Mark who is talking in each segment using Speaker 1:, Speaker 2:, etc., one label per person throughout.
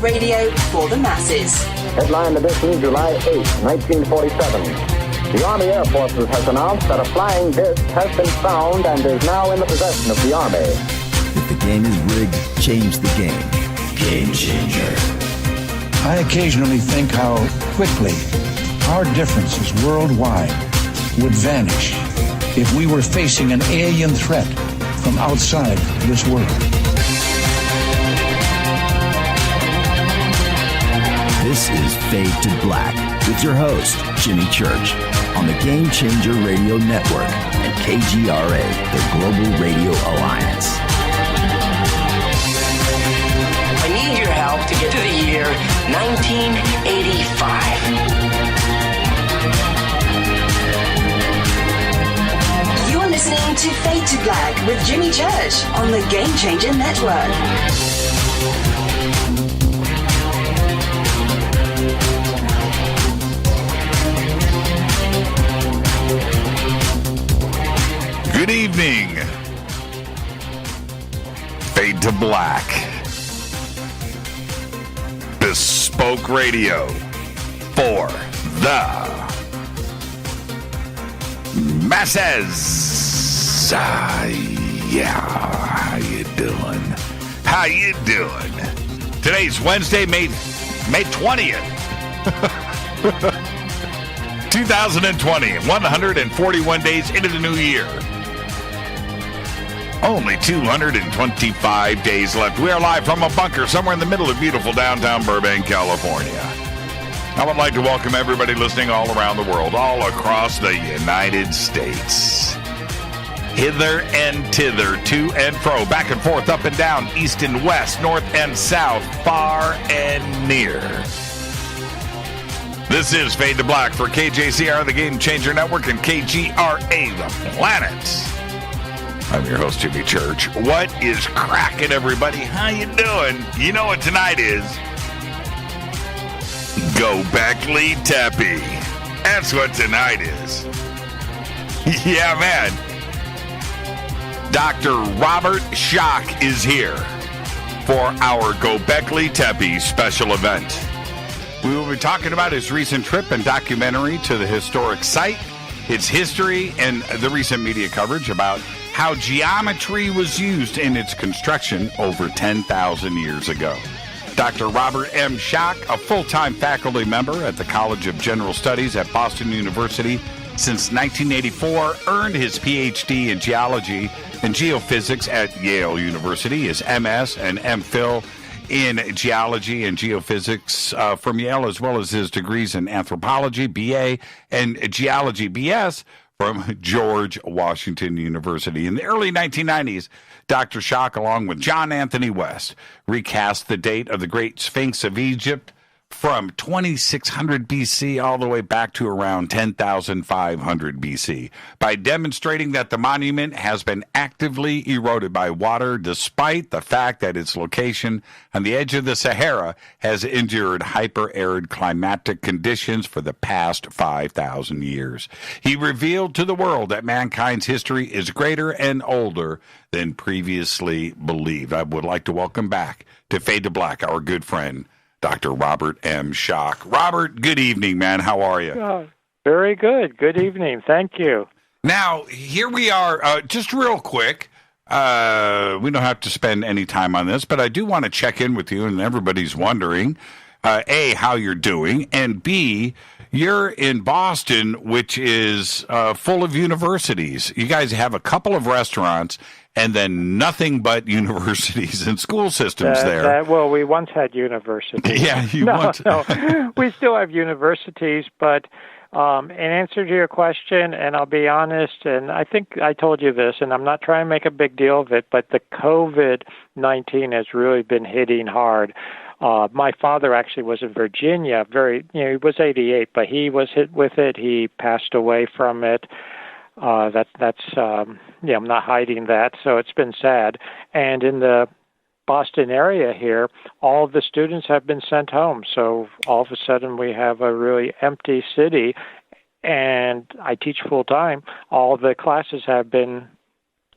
Speaker 1: radio for the masses.
Speaker 2: Headline edition, July 8, 1947. The Army Air Forces has announced that a flying disc has been found and is now in the possession of the Army.
Speaker 3: If the game is rigged, change the game. Game changer.
Speaker 4: I occasionally think how quickly our differences worldwide would vanish if we were facing an alien threat from outside this world.
Speaker 3: This is Fade to Black with your host, Jimmy Church, on the Game Changer Radio Network and KGRA, the Global Radio Alliance.
Speaker 5: I need your help to get to the year 1985.
Speaker 1: You're listening to Fade to Black with Jimmy Church on the Game Changer Network.
Speaker 6: Good evening. Fade to Black. Bespoke radio for the masses. Yeah, how you doing? How you doing? Today's Wednesday, May 20th. 2020, 141 days into the new year. Only 225 days left. We are live from a bunker somewhere in the middle of beautiful downtown Burbank, California. I would like to welcome everybody listening all around the world, all across the United States. Hither and thither, to and fro, back and forth, up and down, east and west, north and south, far and near. This is Fade to Black for KJCR, the Game Changer Network, and KGRA, the planet. I'm your host, Jimmy Church. What is cracking, everybody? How you doing? You know what tonight is? Gobekli Tepe. That's what tonight is. Yeah, man. Dr. Robert Schoch is here for our Gobekli Tepe Special Event. We will be talking about his recent trip and documentary to the historic site, its history, and the recent media coverage about how geometry was used in its construction over 10,000 years ago. Dr. Robert M. Schoch, a full-time faculty member at the College of General Studies at Boston University since 1984, earned his Ph.D. in Geology and Geophysics at Yale University, his M.S. and M.Phil in Geology and Geophysics from Yale, as well as his degrees in Anthropology, B.A., and Geology, B.S., from George Washington University. In the early 1990s, Dr. Schoch, along with John Anthony West, recast the date of the Great Sphinx of Egypt from 2600 BC all the way back to around 10,500 BC by demonstrating that the monument has been actively eroded by water despite the fact that its location on the edge of the Sahara has endured hyper-arid climatic conditions for the past 5,000 years. He revealed to the world that mankind's history is greater and older than previously believed. I would like to welcome back to Fade to Black our good friend, Dr. Robert M. Schoch. Robert, good evening, man. How are you?
Speaker 7: Very good. Good evening. Thank you.
Speaker 6: Now, here we are. Just real quick. We don't have to spend any time on this, but I do want to check in with you, and everybody's wondering, A, how you're doing, and B, you're in Boston, which is full of universities. You guys have a couple of restaurants, and then nothing but universities and school systems there.
Speaker 7: Well, we once had universities.
Speaker 6: Yeah,
Speaker 7: No, we still have universities, but in answer to your question, and I'll be honest, and I think I told you this, and I'm not trying to make a big deal of it, but the COVID-19 has really been hitting hard. My father actually was in Virginia. He was 88, but he was hit with it. He passed away from it. I'm not hiding that. So it's been sad. And in the Boston area here, all of the students have been sent home. So all of a sudden we have a really empty city. And I teach full time. All the classes have been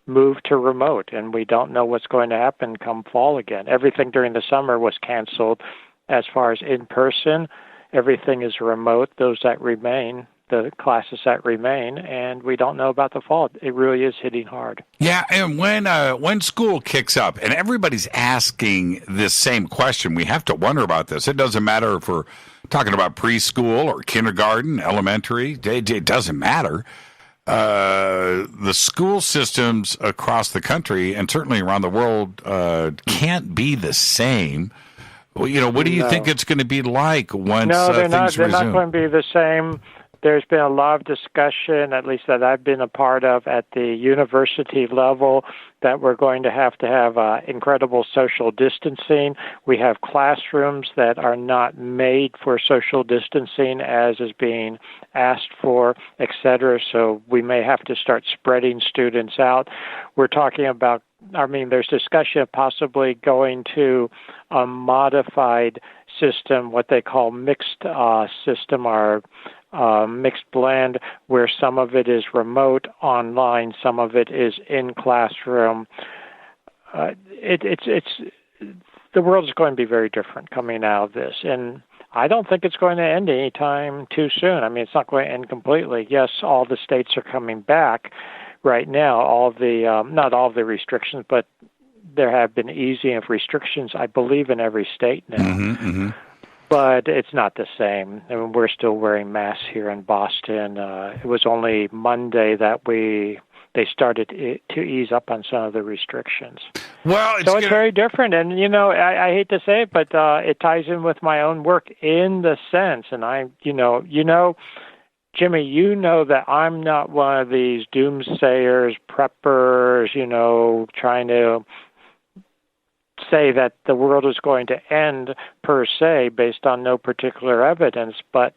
Speaker 7: moved to remote, and we don't know what's going to happen come fall again. Everything during the summer was canceled. as far as in person. Everything is remote, those that remain, the classes that remain, and we don't know about the fall. It really is hitting hard.
Speaker 6: Yeah, and when school kicks up, and everybody's asking this same question, we have to wonder about this. It doesn't matter if we're talking about preschool or kindergarten, elementary, it doesn't matter. The school systems across the country, and certainly around the world, can't be the same. Well, what do you think it's going to be like once
Speaker 7: they're
Speaker 6: things
Speaker 7: not
Speaker 6: resume?
Speaker 7: not going to be the same. There's been a lot of discussion, at least that I've been a part of at the university level, that we're going to have incredible social distancing. We have classrooms that are not made for social distancing as is being asked for, et cetera. So we may have to start spreading students out. We're talking about, there's discussion of possibly going to a modified system, what they call mixed system, or mixed blend, where some of it is remote, online, some of it is in classroom. It's the world is going to be very different coming out of this, and I don't think it's going to end anytime too soon. It's not going to end completely. Yes, all the states are coming back right now. Not all of the restrictions, but there have been easing of restrictions, I believe, in every state now.
Speaker 6: Mm-hmm, mm-hmm.
Speaker 7: But it's not the same. We're still wearing masks here in Boston. It was only Monday that they started to ease up on some of the restrictions.
Speaker 6: Well,
Speaker 7: it's very different. And, I hate to say it, but it ties in with my own work in the sense, and Jimmy, you know that I'm not one of these doomsayers, preppers, trying to say that the world is going to end per se based on no particular evidence, but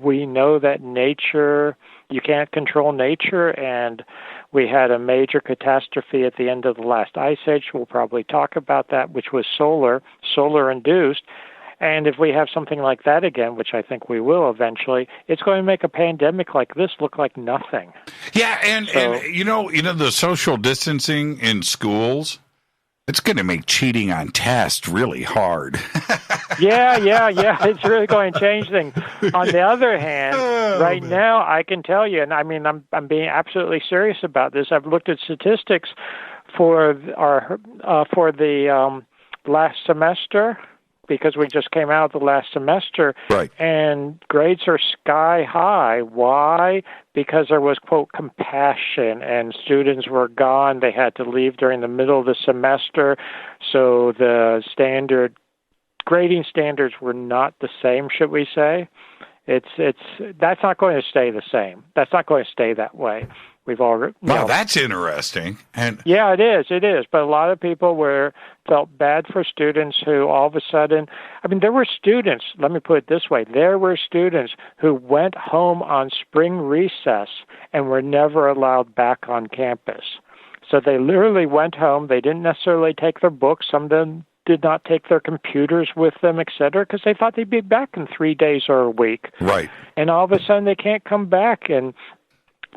Speaker 7: we know that nature, you can't control nature, and we had a major catastrophe at the end of the last ice age. We'll probably talk about that, which was solar-induced. And if we have something like that again, which I think we will eventually, it's going to make a pandemic like this look like nothing.
Speaker 6: Yeah, and the social distancing in schools, it's going to make cheating on tests really hard.
Speaker 7: Yeah. It's really going to change things. On the other hand, right now, I can tell you, and I'm being absolutely serious about this. I've looked at statistics for the last semester, because we just came out of the last semester,
Speaker 6: right?
Speaker 7: And grades are sky high. Why? Because there was, quote, compassion, and students were gone. They had to leave during the middle of the semester, so the grading standards were not the same, should we say? That's not going to stay the same. That's not going to stay that way. We've already.
Speaker 6: Wow, that's interesting. And
Speaker 7: yeah, it is. But a lot of people felt bad for students who all of a sudden, there were students, let me put it this way, there were students who went home on spring recess and were never allowed back on campus. So they literally went home. They didn't necessarily take their books. Some of them did not take their computers with them, et cetera, because they thought they'd be back in 3 days or a week.
Speaker 6: Right.
Speaker 7: And all of a sudden they can't come back, and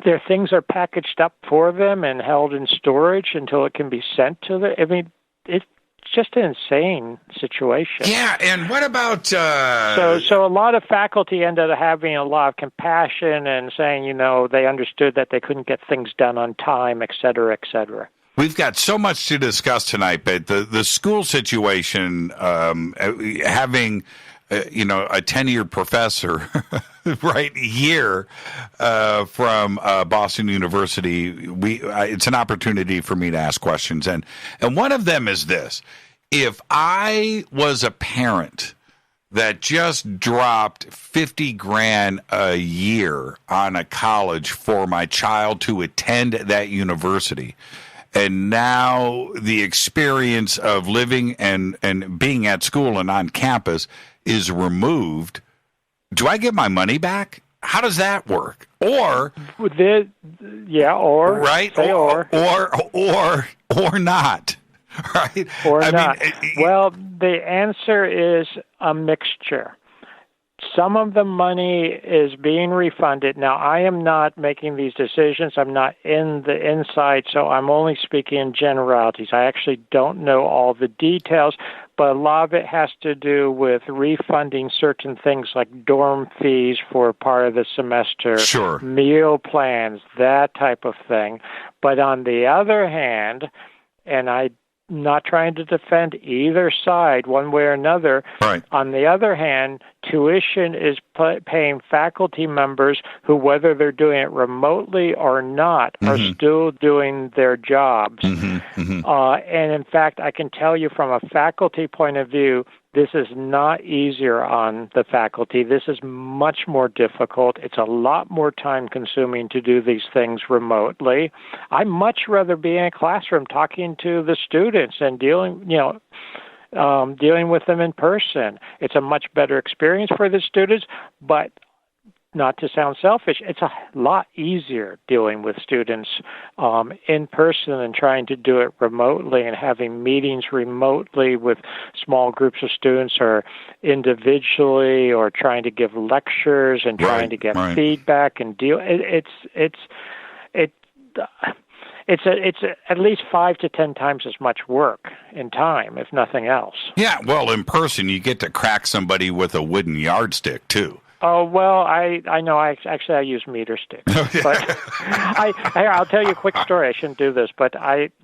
Speaker 7: their things are packaged up for them and held in storage until it can be sent to them. It's just an insane situation.
Speaker 6: Yeah, and what about...
Speaker 7: So a lot of faculty ended up having a lot of compassion and saying, they understood that they couldn't get things done on time, et cetera, et cetera.
Speaker 6: We've got so much to discuss tonight, but the school situation, having... a tenured professor right here from Boston University, it's an opportunity for me to ask questions. And one of them is this. If I was a parent that just dropped $50,000 a year on a college for my child to attend that university, and now the experience of living and being at school and on campus is removed, do I get my money back? How does that work? Or
Speaker 7: right?
Speaker 6: Or not, right?
Speaker 7: Or not. Well, the answer is a mixture. Some of the money is being refunded. Now, I am not making these decisions. I'm not in the inside, so I'm only speaking in generalities. I actually don't know all the details, but a lot of it has to do with refunding certain things like dorm fees for part of the semester,
Speaker 6: sure,
Speaker 7: meal plans, that type of thing. But on the other hand, and I'm not trying to defend either side one way or another.
Speaker 6: Right.
Speaker 7: On the other hand, tuition is paying faculty members who, whether they're doing it remotely or not, are still doing their jobs. And in fact, I can tell you from a faculty point of view, this is not easier on the faculty. This is much more difficult. It's a lot more time-consuming to do these things remotely. I'd much rather be in a classroom talking to the students and dealing with them in person. It's a much better experience for the students, but not to sound selfish, it's a lot easier dealing with students in person and trying to do it remotely and having meetings remotely with small groups of students or individually or trying to give lectures and trying to get feedback and deal. It's at least 5 to 10 times as much work in time, if nothing else.
Speaker 6: Yeah, well, in person, you get to crack somebody with a wooden yardstick, too.
Speaker 7: Oh, well, I know. I use meter sticks. But I'll tell you a quick story. I shouldn't do this, but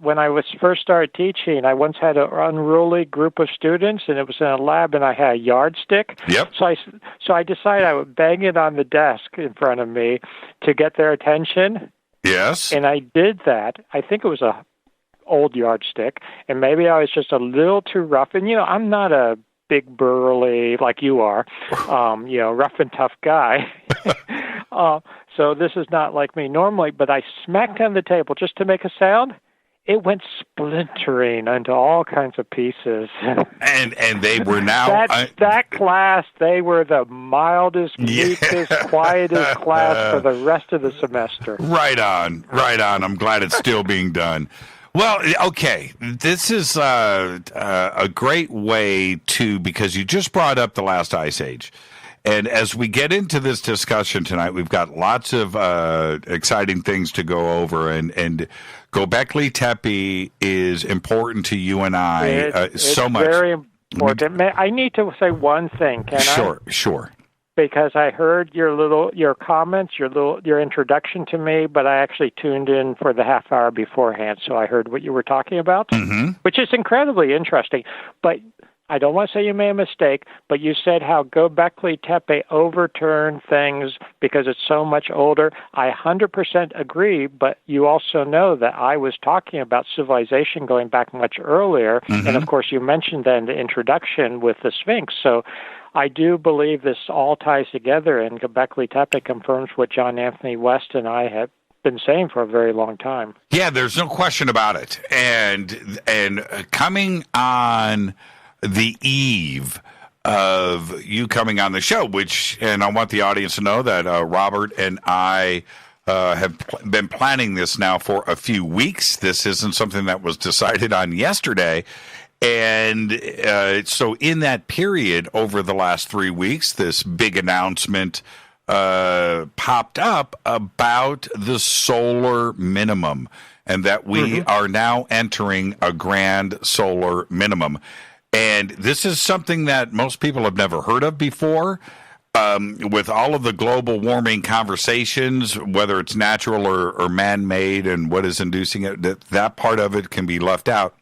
Speaker 7: when I first started teaching, I once had an unruly group of students, and it was in a lab, and I had a yardstick.
Speaker 6: Yep.
Speaker 7: So I decided I would bang it on the desk in front of me to get their attention.
Speaker 6: Yes.
Speaker 7: And I did that. I think it was a old yardstick, and maybe I was just a little too rough. And, I'm not a big burly like you are, rough and tough guy. So this is not like me normally, but I smacked on the table just to make a sound. It went splintering into all kinds of pieces. And
Speaker 6: they were now...
Speaker 7: that class, they were the mildest, meekest, quietest class for the rest of the semester.
Speaker 6: Right on. I'm glad it's still being done. Well, okay, this is a great way because you just brought up the last ice age. And as we get into this discussion tonight, we've got lots of exciting things to go over. And Gobekli Tepe is important to you and I so much. It's
Speaker 7: very important. I need to say one thing, can I?
Speaker 6: Sure.
Speaker 7: Because I heard your comments, your introduction to me, but I actually tuned in for the half hour beforehand, so I heard what you were talking about, which is incredibly interesting. But I don't want to say you made a mistake, but you said how Gobekli Tepe overturned things because it's so much older. I 100% agree, but you also know that I was talking about civilization going back much earlier, and of course you mentioned that in the introduction with the Sphinx, so I do believe this all ties together, and Gobekli Tepe confirms what John Anthony West and I have been saying for a very long time.
Speaker 6: Yeah, there's no question about it. And coming on the eve of you coming on the show, and I want the audience to know that Robert and I have been planning this now for a few weeks. This isn't something that was decided on yesterday. And so in that period, over the last 3 weeks, this big announcement popped up about the solar minimum and that we are now entering a grand solar minimum. And this is something that most people have never heard of before. With all of the global warming conversations, whether it's natural or man-made and what is inducing it, that part of it can be left out.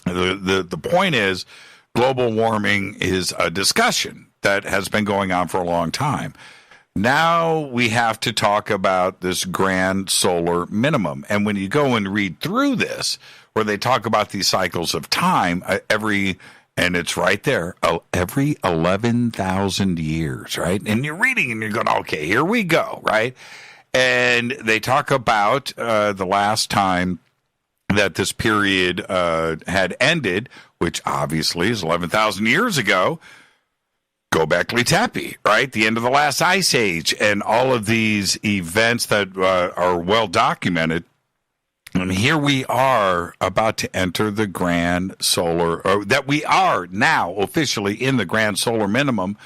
Speaker 6: The point is, global warming is a discussion that has been going on for a long time. Now we have to talk about this grand solar minimum. And when you go and read through this, where they talk about these cycles of time, and it's right there, every 11,000 years, right? And you're reading and you're going, okay, here we go, right? And they talk about the last time that this period had ended, which obviously is 11,000 years ago, Gobekli Tepe, right? The end of the last ice age, and all of these events that are well documented. And here we are about to enter the grand solar, or that we are now officially in the grand solar minimum,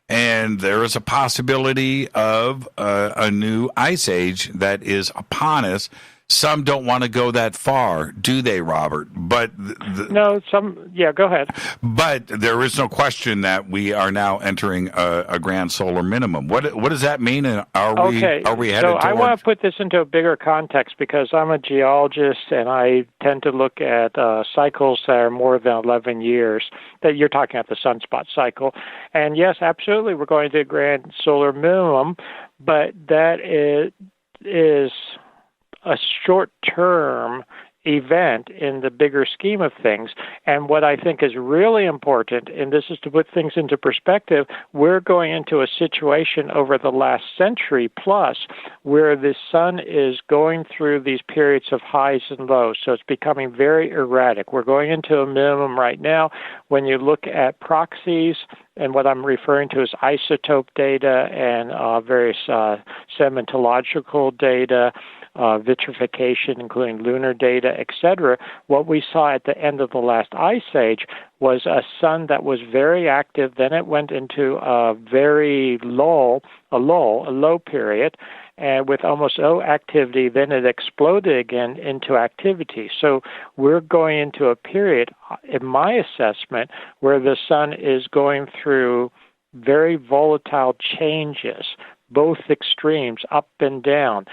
Speaker 6: and there is a possibility of a new ice age that is upon us some don't want to go that far, do they, Robert? But
Speaker 7: no, go ahead.
Speaker 6: But there is no question that we are now entering a grand solar minimum. What does that mean? And are we headed
Speaker 7: so I want to put this into a bigger context because I'm a geologist and I tend to look at cycles that are more than 11 years. That you're talking about the sunspot cycle, and yes, absolutely, we're going to a grand solar minimum, but that is a short-term event in the bigger scheme of things. And what I think is really important, and this is to put things into perspective, we're going into a situation over the last century plus where the sun is going through these periods of highs and lows. So it's becoming very erratic. We're going into a minimum right now. When you look at proxies, and what I'm referring to is isotope data and various sedimentological data, vitrification, including lunar data, etc., what we saw at the end of the last ice age was a sun that was very active. Then it went into a very low period, and with almost no activity, then it exploded again into activity. So we're going into a period, in my assessment, where the sun is going through very volatile changes, both extremes, up and down.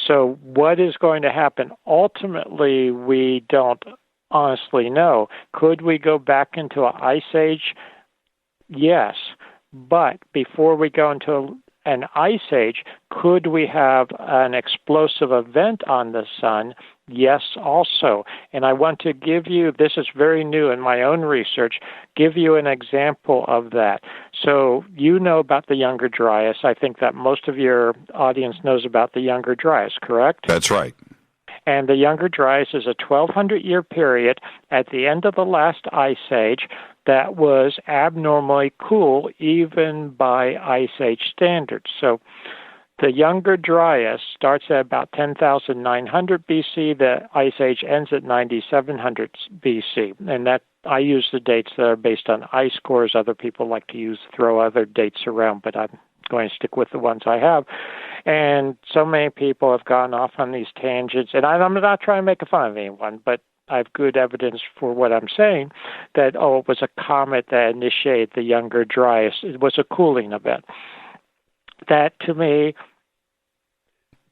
Speaker 7: So what is going to happen? Ultimately, we don't honestly know. Could we go back into an ice age? Yes. But before we go into an ice age, could we have an explosive event on the sun? Yes, also. And I want to give you, this is very new in my own research, give you an example of that. So you know about the Younger Dryas. I think that most of your audience knows about the Younger Dryas, correct?
Speaker 6: That's right.
Speaker 7: And the Younger Dryas is a 1,200-year period at the end of the last ice age that was abnormally cool even by ice age standards. So the Younger Dryas starts at about 10,900 BC. The ice age ends at 9,700 BC. And that I use the dates that are based on ice cores. Other people like to throw other dates around, but I'm going to stick with the ones I have. And so many people have gone off on these tangents. And I'm not trying to make fun of anyone, but I have good evidence for what I'm saying, that, it was a comet that initiated the Younger Dryas. It was a cooling event. That, to me,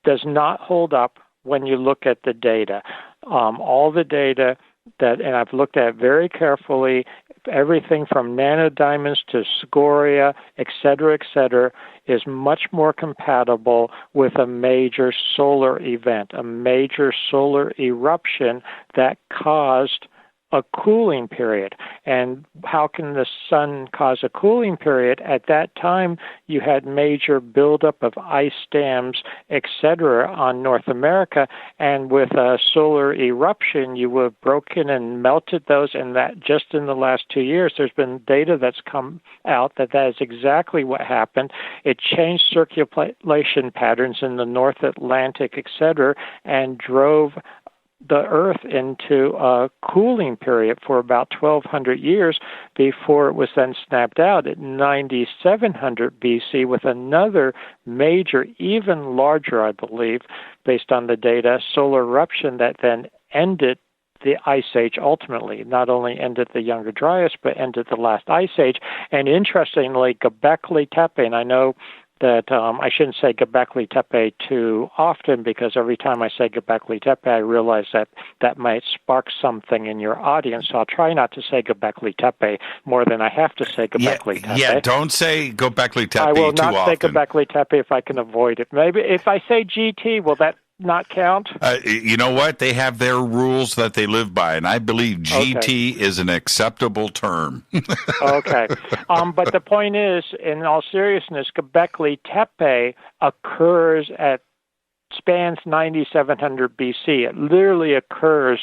Speaker 7: does not hold up when you look at the data. All the data and I've looked at it very carefully, everything from nanodiamonds to scoria, et cetera, is much more compatible with a major solar event, a major solar eruption that caused a cooling period. And how can the sun cause a cooling period? At that time, you had major buildup of ice dams, etc., on North America, and with a solar eruption, you would have broken and melted those, and that just in the last 2 years, there's been data that's come out that is exactly what happened. It changed circulation patterns in the North Atlantic, etc., and drove the Earth into a cooling period for about 1,200 years before it was then snapped out at 9,700 BC with another major, even larger, I believe, based on the data, solar eruption that then ended the Ice Age ultimately. Not only ended the Younger Dryas, but ended the last Ice Age. And interestingly, Gobekli Tepe, and I know that I shouldn't say Gobekli Tepe too often, because every time I say Gobekli Tepe, I realize that might spark something in your audience. So I'll try not to say Gobekli Tepe more than I have to say Gobekli Tepe.
Speaker 6: Yeah, don't say Gobekli Tepe too often.
Speaker 7: I will not say Gobekli Tepe if I can avoid it. Maybe if I say GT, will that not count?
Speaker 6: You know what? They have their rules that they live by, and I believe GT is an acceptable term.
Speaker 7: Okay. But the point is, in all seriousness, Gobekli Tepe spans 9,700 BC. It literally occurs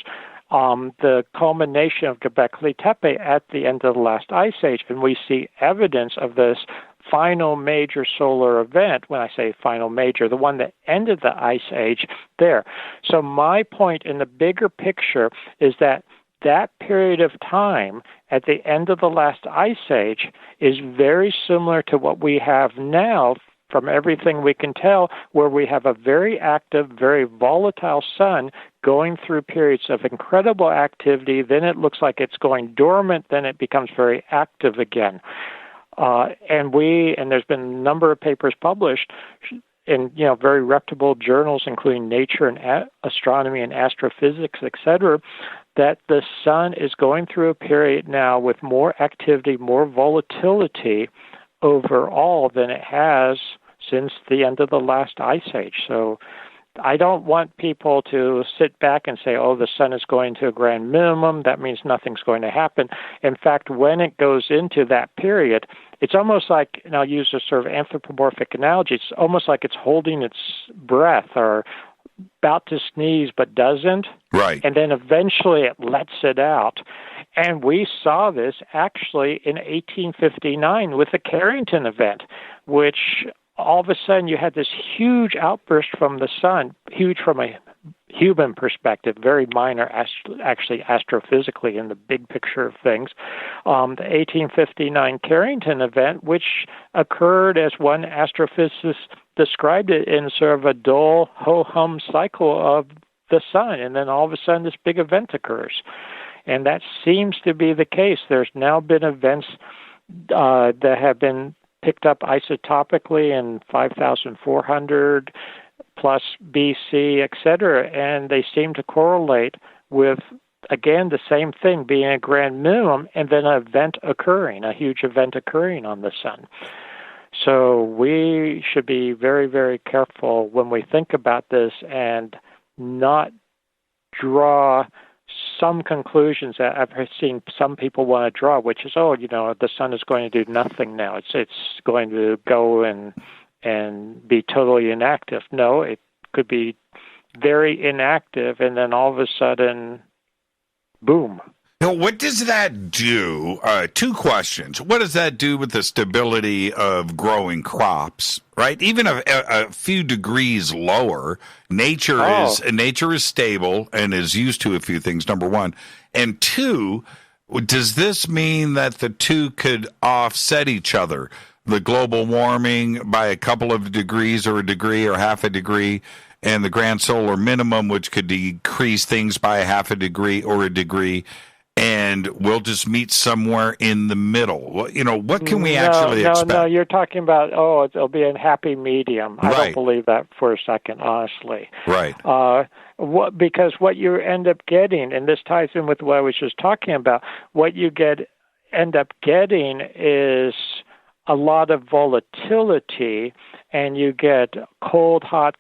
Speaker 7: the culmination of Gobekli Tepe at the end of the last Ice Age, and we see evidence of this final major solar event. When I say final major, the one that ended the Ice Age there. So my point in the bigger picture is that period of time at the end of the last Ice Age is very similar to what we have now from everything we can tell, where we have a very active, very volatile sun going through periods of incredible activity. Then it looks like it's going dormant. Then it becomes very active again. And there's been a number of papers published in very reputable journals, including Nature and Astronomy and Astrophysics, etc., that the sun is going through a period now with more activity, more volatility overall than it has since the end of the last ice age. So I don't want people to sit back and say, oh, the sun is going to a grand minimum. That means nothing's going to happen. In fact, when it goes into that period, it's almost like, and I'll use a sort of anthropomorphic analogy, it's almost like it's holding its breath or about to sneeze but doesn't.
Speaker 6: Right.
Speaker 7: And then eventually it lets it out. And we saw this actually in 1859 with the Carrington event, which all of a sudden you had this huge outburst from the sun, huge from a human perspective, very minor actually astrophysically in the big picture of things. The 1859 Carrington event, which occurred as one astrophysicist described it in sort of a dull ho-hum cycle of the sun, and then all of a sudden this big event occurs. And that seems to be the case. There's now been events that have been picked up isotopically in 5,400 plus BC, et cetera, and they seem to correlate with, again, the same thing being a grand minimum and then an event occurring, a huge event occurring on the sun. So we should be very, very careful when we think about this and not draw some conclusions that I've seen some people want to draw, which is, the sun is going to do nothing now. It's going to go and be totally inactive. No, it could be very inactive, and then all of a sudden, boom.
Speaker 6: Now, what does that do? Two questions. What does that do with the stability of growing crops, right? Even a few degrees lower, nature is stable and is used to a few things, number one. And two, does this mean that the two could offset each other? The global warming by a couple of degrees or a degree or half a degree, and the grand solar minimum, which could decrease things by a half a degree or a degree, and we'll just meet somewhere in the middle. What can we actually expect?
Speaker 7: No, you're talking about, it'll be a happy medium. I don't believe that for a second, honestly.
Speaker 6: Right.
Speaker 7: Because what you end up getting, and this ties in with what I was just talking about, what you end up getting is a lot of volatility, and you get cold, hot,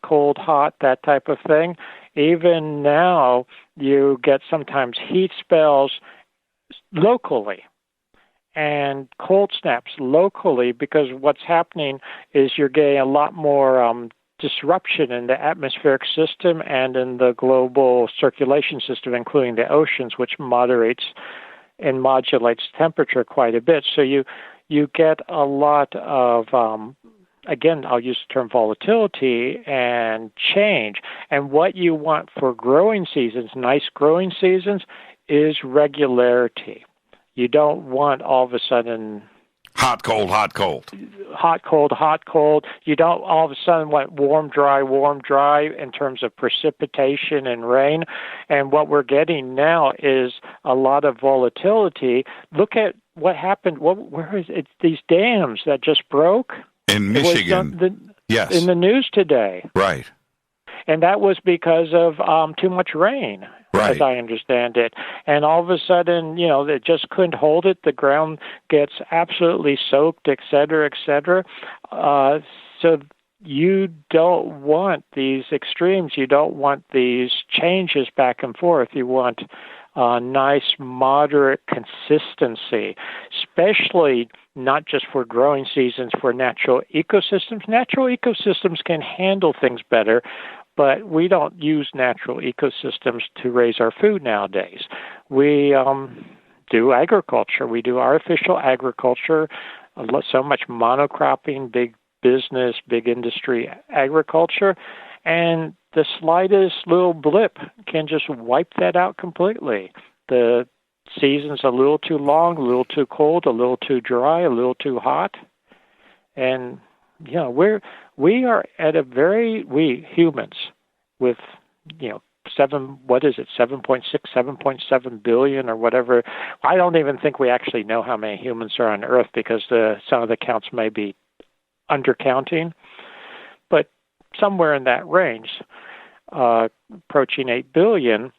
Speaker 7: that type of thing. Even now, you get sometimes heat spells locally and cold snaps locally, because what's happening is you're getting a lot more disruption in the atmospheric system and in the global circulation system, including the oceans, which moderates and modulates temperature quite a bit. So you get a lot of again, I'll use the term volatility and change. And what you want for growing seasons, nice growing seasons, is regularity. You don't want all of a sudden
Speaker 6: hot, cold.
Speaker 7: Hot, cold. You don't all of a sudden want warm, dry in terms of precipitation and rain. And what we're getting now is a lot of volatility. Look at what happened. Where is it? These dams that just broke?
Speaker 6: In Michigan, yes.
Speaker 7: In the news today.
Speaker 6: Right.
Speaker 7: And that was because of too much rain,
Speaker 6: right,
Speaker 7: as I understand it. And all of a sudden, they just couldn't hold it. The ground gets absolutely soaked, et cetera, et cetera. So you don't want these extremes. You don't want these changes back and forth. You want nice, moderate consistency, especially not just for growing seasons, for natural ecosystems. Natural ecosystems can handle things better, but we don't use natural ecosystems to raise our food nowadays. We do agriculture. We do artificial agriculture, so much monocropping, big business, big industry agriculture, and the slightest little blip can just wipe that out completely. The season's a little too long, a little too cold, a little too dry, a little too hot, and we are at a we humans with 7.6, 7.7 billion or whatever. I don't even think we actually know how many humans are on Earth because some of the counts may be undercounting, but somewhere in that range, approaching 8 billion.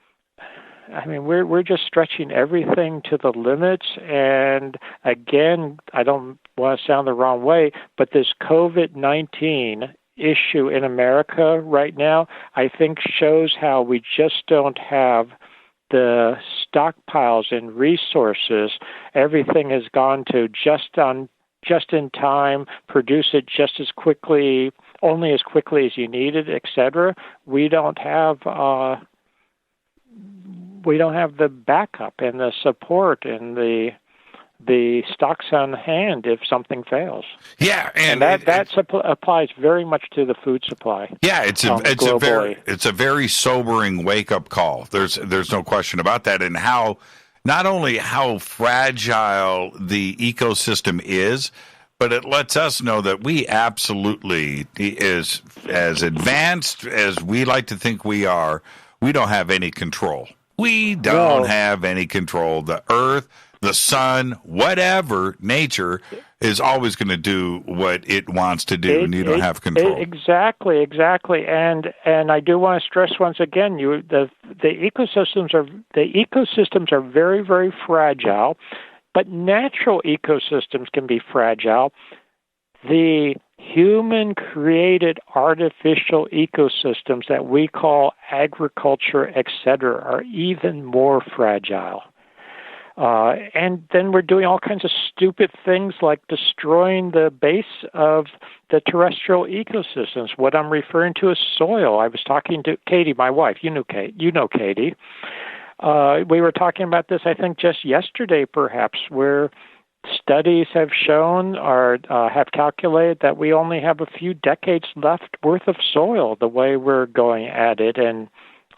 Speaker 7: I mean, we're just stretching everything to the limits. And again, I don't want to sound the wrong way, but this COVID-19 issue in America right now, I think shows how we just don't have the stockpiles and resources. Everything has gone to just in time, produce it just as quickly, only as quickly as you need it, etc. We don't have the backup and the support and the stocks on hand if something fails.
Speaker 6: Yeah, and
Speaker 7: that applies very much to the food supply.
Speaker 6: Yeah, it's a very sobering wake up call. There's no question about that, and how not only how fragile the ecosystem is, but it lets us know that we absolutely, as advanced as we like to think we are, we don't have any control. We don't have any control. The earth, the sun, whatever, nature is always going to do what it wants to do, and you don't have control.
Speaker 7: Exactly. And I do want to stress once again, the ecosystems are very, very fragile, but natural ecosystems can be fragile. The human-created artificial ecosystems that we call agriculture, etc., are even more fragile. And then we're doing all kinds of stupid things like destroying the base of the terrestrial ecosystems. What I'm referring to is soil. I was talking to Katie, my wife. You know Katie. We were talking about this, I think, just yesterday, perhaps, where studies have shown or have calculated that we only have a few decades left worth of soil the way we're going at it. And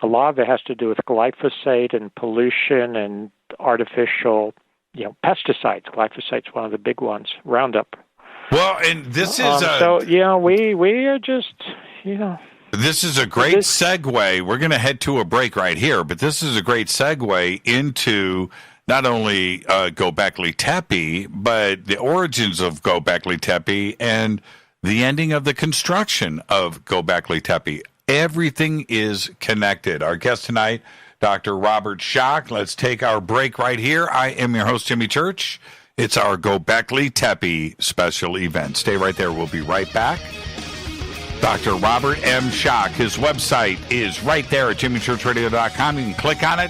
Speaker 7: a lot of it has to do with glyphosate and pollution and artificial, pesticides. Glyphosate's one of the big ones, Roundup.
Speaker 6: Well, and this is
Speaker 7: we are just,
Speaker 6: This is a great segue. We're going to head to a break right here, but this is a great segue into not only Gobekli Tepe, but the origins of Gobekli Tepe and the ending of the construction of Gobekli Tepe. Everything is connected. Our guest tonight, Dr. Robert Schoch. Let's take our break right here. I am your host, Jimmy Church. It's our Gobekli Tepe special event. Stay right there. We'll be right back. Dr. Robert M. Schoch. His website is right there at jimmychurchradio.com. You can click on it.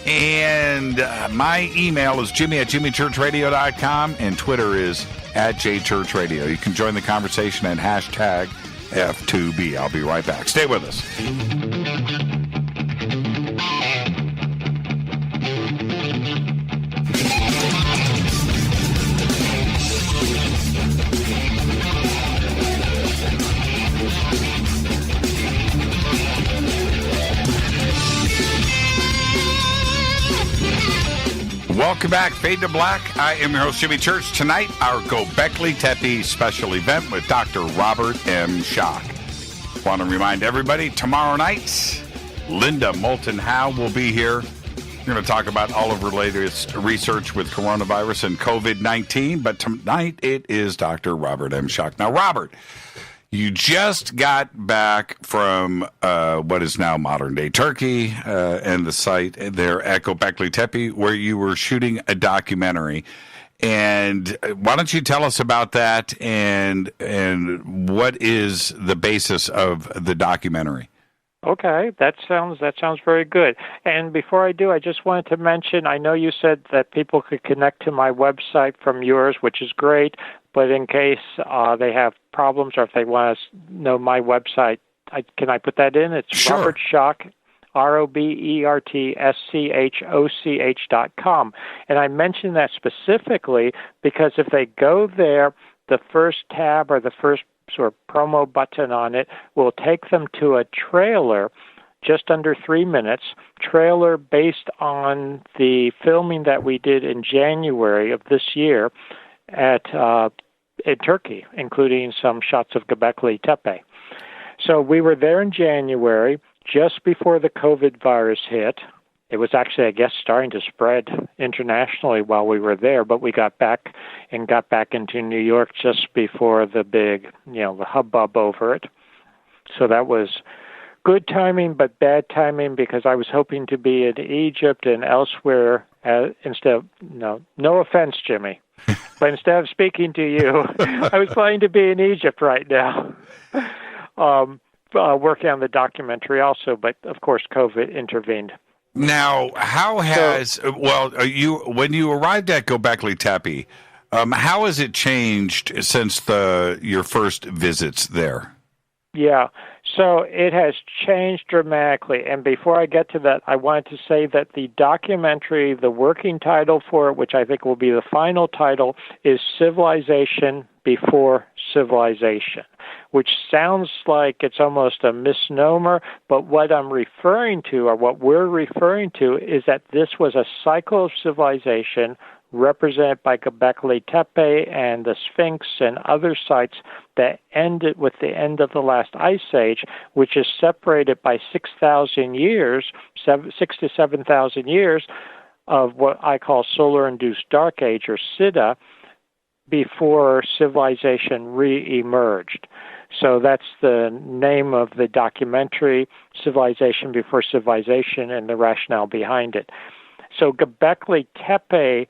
Speaker 6: And my email is jimmy@jimmychurchradio.com, and Twitter is @jchurchradio. You can join the conversation at hashtag F2B. I'll be right back. Stay with us. Welcome back, Fade to Black. I am your host, Jimmy Church. Tonight, our Gobekli Tepe special event with Dr. Robert M. Schoch. Want to remind everybody, tomorrow night, Linda Moulton-Howe will be here. We're going to talk about all of her latest research with coronavirus and COVID-19, but tonight it is Dr. Robert M. Schoch. Now, Robert, you just got back from what is now modern-day Turkey and the site there at Gobekli Tepe where you were shooting a documentary. And why don't you tell us about that and what is the basis of the documentary?
Speaker 7: Okay, that sounds very good. And before I do, I just wanted to mention, I know you said that people could connect to my website from yours, which is great, but in case they have problems or if they want to know my website, can I put that in? It's
Speaker 6: sure.
Speaker 7: Robert Schoch, RobertSchoch.com. And I mention that specifically because if they go there, the first tab or the first sort of promo button on it will take them to a trailer just under 3 minutes, trailer based on the filming that we did in January of this year at in Turkey, including some shots of Gobekli Tepe. So we were there in January, just before the COVID virus hit. It was actually, I guess, starting to spread internationally while we were there, but we got back into New York just before the big, the hubbub over it. So that was good timing, but bad timing, because I was hoping to be in Egypt and elsewhere instead of, no offense, Jimmy, but instead of speaking to you, I was planning to be in Egypt right now, working on the documentary also, but of course COVID intervened.
Speaker 6: Now, how has when you arrived at Gobekli Tepe, how has it changed since your first visits there?
Speaker 7: Yeah, so it has changed dramatically. And before I get to that, I wanted to say that the documentary, the working title for it, which I think will be the final title, is Civilization Before Civilization, which sounds like it's almost a misnomer, but what I'm referring to, or what we're referring to, is that this was a cycle of civilization represented by Gobekli Tepe and the Sphinx and other sites that ended with the end of the last ice age, which is separated by 6,000 years, 6 to 7,000 years of what I call solar-induced dark age, or SIDA, before civilization re-emerged. So that's the name of the documentary, Civilization Before Civilization, and the rationale behind it. So Gobekli Tepe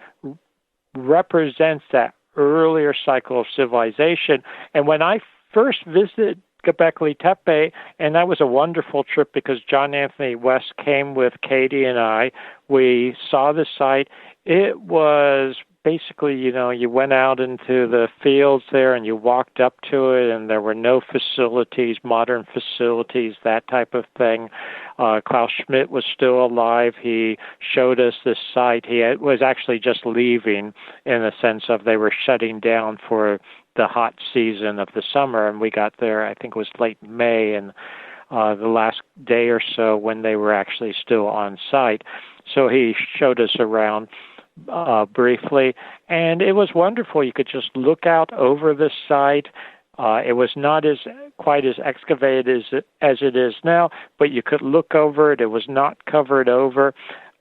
Speaker 7: represents that earlier cycle of civilization. And when I first visited Gobekli Tepe, and that was a wonderful trip because John Anthony West came with Katie and I, we saw the site. It was basically, you went out into the fields there and you walked up to it, and there were no facilities, modern facilities, that type of thing. Klaus Schmidt was still alive. He showed us this site. He was actually just leaving, in the sense of they were shutting down for the hot season of the summer, and we got there, I think it was late May, and the last day or so when they were actually still on site. So he showed us around briefly, and it was wonderful. You could just look out over the site. It was not quite as excavated as it is now, but you could look over it. It was not covered over.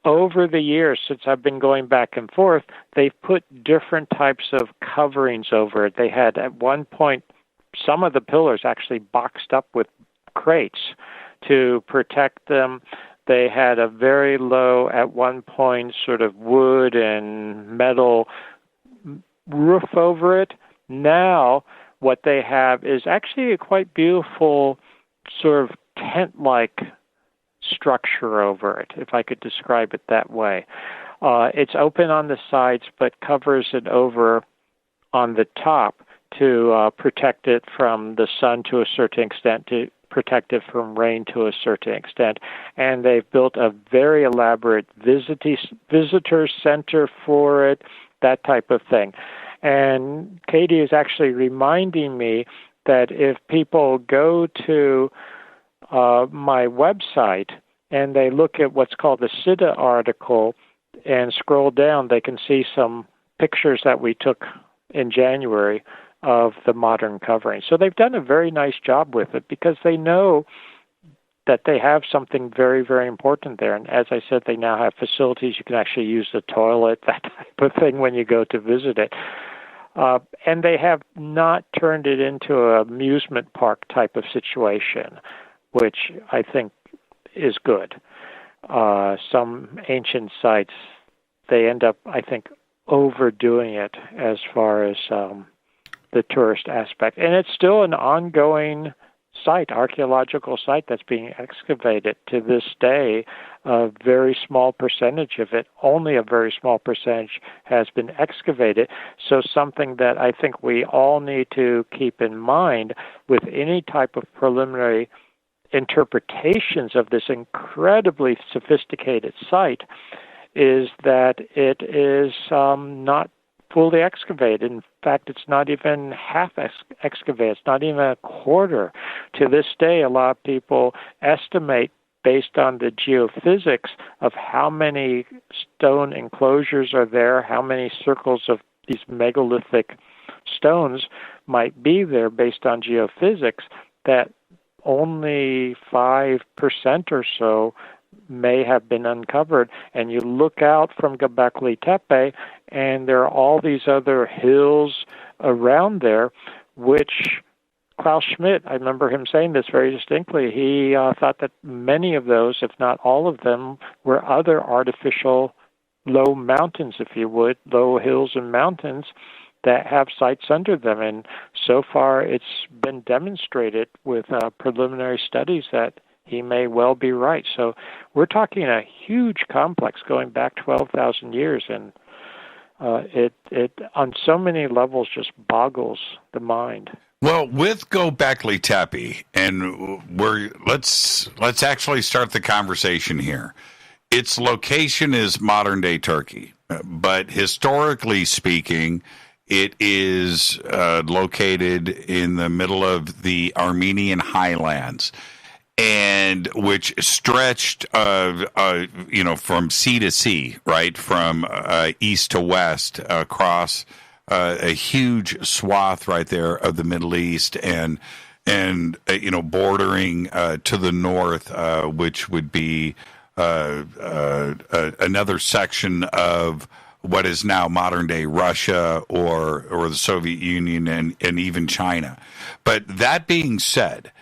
Speaker 7: Over the years, since I've been going back and forth, they've put different types of coverings over it. They had, at one point, some of the pillars actually boxed up with crates to protect them. They had a very low, at one point, sort of wood and metal roof over it. Now, what they have is actually a quite beautiful sort of tent-like structure over it, if I could describe it that way. It's open on the sides, but covers it over on the top to protect it from the sun to a certain extent, to protect it from rain to a certain extent. And they've built a very elaborate visitor center for it, that type of thing. And Katie is actually reminding me that if people go to my website and they look at what's called the SIDA article and scroll down, they can see some pictures that we took in January of the modern covering. So they've done a very nice job with it because they know that they have something very, very important there. And as I said, they now have facilities. You can actually use the toilet, that type of thing, when you go to visit it. And they have not turned it into an amusement park type of situation, which I think is good. Some ancient sites, they end up, I think, overdoing it as far as the tourist aspect. And it's still an ongoing site, archaeological site that's being excavated to this day. A very small percentage of it, only a very small percentage, has been excavated. So something that I think we all need to keep in mind with any type of preliminary interpretations of this incredibly sophisticated site is that it is not fully excavated. In fact, it's not even half excavated. It's not even a quarter. To this day, a lot of people estimate, based on the geophysics, of how many stone enclosures are there, how many circles of these megalithic stones might be there based on geophysics, that only 5% or so may have been uncovered. And you look out from Gobekli Tepe, and there are all these other hills around there, which Klaus Schmidt, I remember him saying this very distinctly, he thought that many of those, if not all of them, were other artificial low mountains, if you would, low hills and mountains that have sites under them. And so far it's been demonstrated with preliminary studies that he may well be right. So we're talking a huge complex going back 12,000 years, and it on so many levels just boggles the mind.
Speaker 6: Well, with Gobekli Tepe, and let's actually start the conversation here. Its location is modern-day Turkey, but historically speaking, it is located in the middle of the Armenian highlands, and which stretched, from sea to sea, right, from east to west across a huge swath right there of the Middle East, and bordering to the north, which would be another section of what is now modern-day Russia or the Soviet Union and even China. But that being said,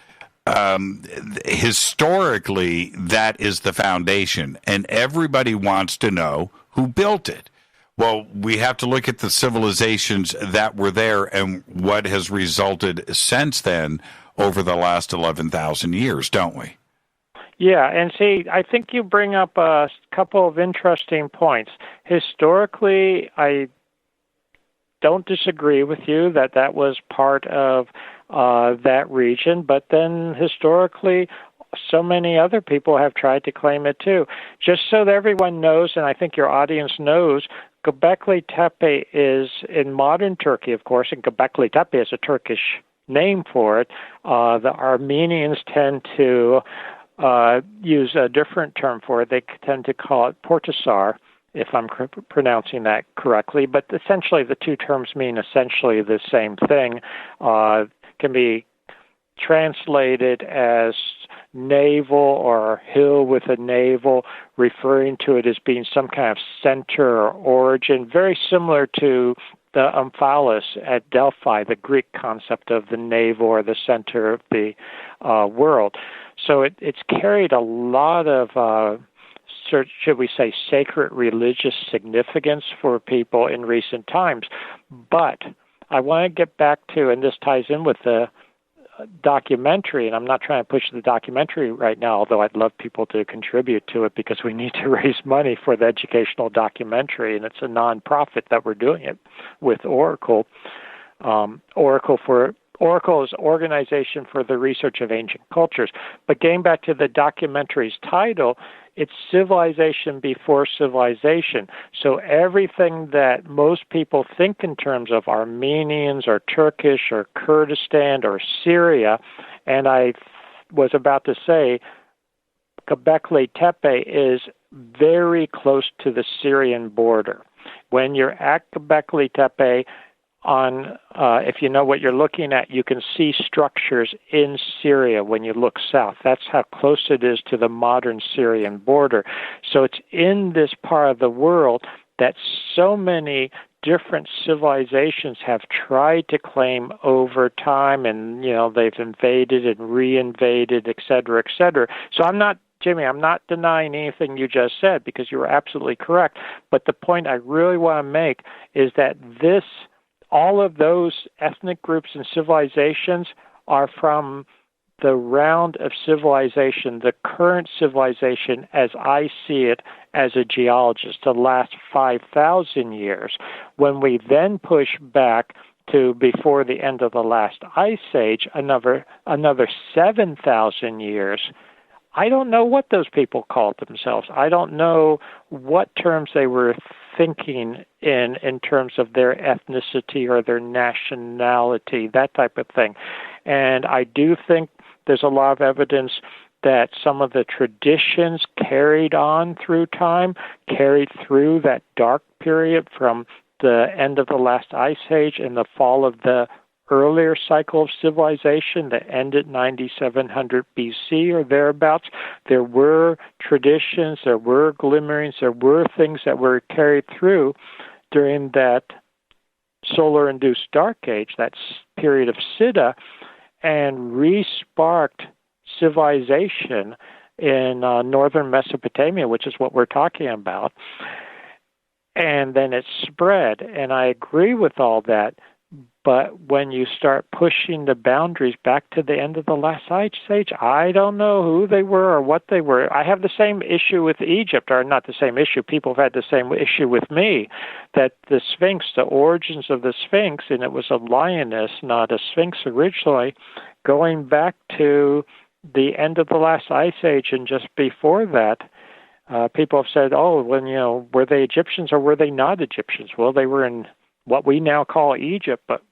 Speaker 6: historically, that is the foundation, and everybody wants to know who built it. Well, we have to look at the civilizations that were there and what has resulted since then over the last 11,000 years, don't we?
Speaker 7: Yeah, and see, I think you bring up a couple of interesting points. Historically, I don't disagree with you that was part of that region, but then historically, so many other people have tried to claim it too. Just so that everyone knows, and I think your audience knows, Gobekli Tepe is in modern Turkey, of course, and Gobekli Tepe is a Turkish name for it. The Armenians tend to use a different term for it. They tend to call it Portasar, if I'm pronouncing that correctly. But essentially, the two terms mean essentially the same thing. Can be translated as navel or hill with a navel, referring to it as being some kind of center or origin, very similar to the Omphalos at Delphi, the Greek concept of the navel or the center of the world. So it's carried a lot of, should we say, sacred religious significance for people in recent times. But I want to get back to, and this ties in with the documentary, and I'm not trying to push the documentary right now, although I'd love people to contribute to it because we need to raise money for the educational documentary, and it's a nonprofit that we're doing it with Oracle. Oracle is Organization for the Research of Ancient Cultures. But getting back to the documentary's title, it's Civilization Before Civilization. So everything that most people think in terms of Armenians or Turkish or Kurdistan or Syria, and I was about to say Gobekli Tepe is very close to the Syrian border. When you're at Gobekli Tepe, if you know what you're looking at, you can see structures in Syria when you look south. That's how close it is to the modern Syrian border. So it's in this part of the world that so many different civilizations have tried to claim over time, and they've invaded and reinvaded, et cetera, et cetera. So Jimmy, I'm not denying anything you just said because you were absolutely correct. But the point I really want to make is that all of those ethnic groups and civilizations are from the round of civilization, the current civilization as I see it as a geologist, the last 5,000 years. When we then push back to before the end of the last ice age, another 7,000 years, I don't know what those people called themselves. I don't know what terms they were thinking in terms of their ethnicity or their nationality, that type of thing. And I do think there's a lot of evidence that some of the traditions carried on through time, carried through that dark period from the end of the last ice age and the fall of the earlier cycle of civilization that ended 9700 BC or thereabouts. There were traditions, there were glimmerings, there were things that were carried through during that solar-induced dark age, that period of Siddha, and re-sparked civilization in northern Mesopotamia, which is what we're talking about. And then it spread, and I agree with all that. But when you start pushing the boundaries back to the end of the last ice age, I don't know who they were or what they were. I have the same issue with Egypt, or not the same issue. People have had the same issue with me, that the Sphinx, the origins of the Sphinx, and it was a lioness, not a Sphinx originally, going back to the end of the last ice age and just before that. People have said, were they Egyptians or were they not Egyptians? Well, they were in what we now call Egypt, but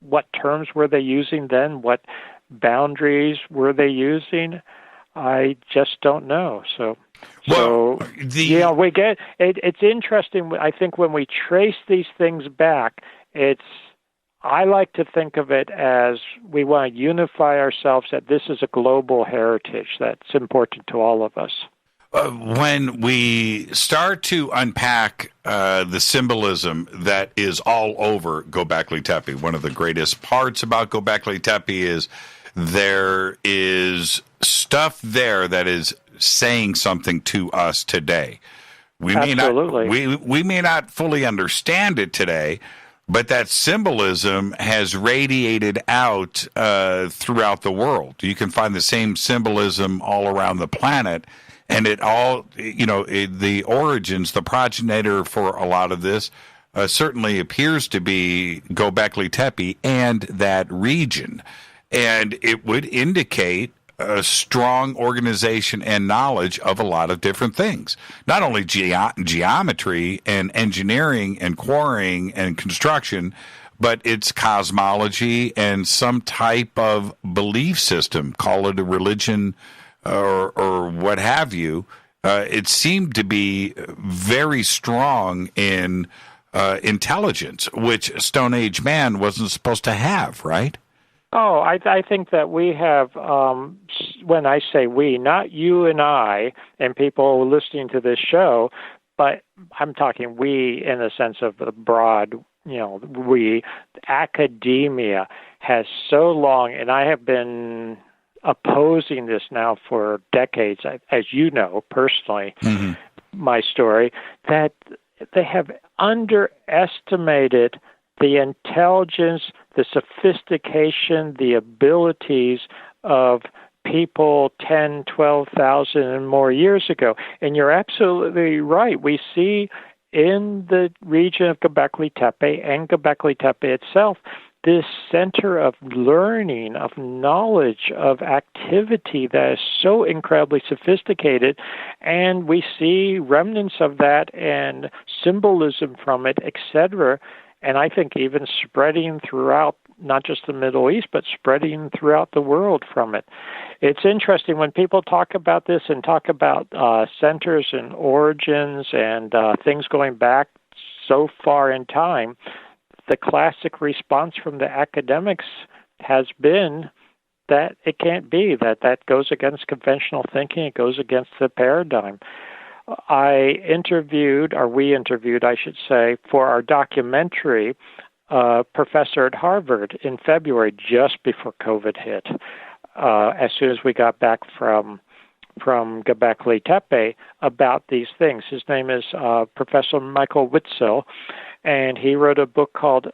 Speaker 7: what terms were they using then? What boundaries were they using? I just don't know. We get it's interesting. I think when we trace these things back, I like to think of it as we want to unify ourselves, that this is a global heritage that's important to all of us.
Speaker 6: When we start to unpack the symbolism that is all over Gobekli Tepe, one of the greatest parts about Gobekli Tepe is there is stuff there that is saying something to us today.
Speaker 7: Absolutely.
Speaker 6: We may not fully understand it today, but that symbolism has radiated out throughout the world. You can find the same symbolism all around the planet. And it all, the origins, the progenitor for a lot of this certainly appears to be Gobekli Tepe and that region. And it would indicate a strong organization and knowledge of a lot of different things. Not only geometry and engineering and quarrying and construction, but it's cosmology and some type of belief system, call it a religion or what have you. It seemed to be very strong in intelligence, which Stone Age man wasn't supposed to have, right?
Speaker 7: Oh, I think that we have, when I say we, not you and I and people listening to this show, but I'm talking we in the sense of the broad, we, academia has so long, and I have been opposing this now for decades, as you know personally, my story, that they have underestimated the intelligence, the sophistication, the abilities of people 10, 12,000 and more years ago. And you're absolutely right. We see in the region of Gobekli Tepe and Gobekli Tepe itself this center of learning, of knowledge, of activity that is so incredibly sophisticated, and we see remnants of that and symbolism from it, etc., and I think even spreading throughout not just the Middle East, but spreading throughout the world from it. It's interesting when people talk about this and talk about centers and origins and things going back so far in time, the classic response from the academics has been that it can't be, that goes against conventional thinking, it goes against the paradigm. We interviewed, I should say, for our documentary, a professor at Harvard in February, just before COVID hit, as soon as we got back from Gobekli Tepe, about these things. His name is Professor Michael Witzel, and he wrote a book called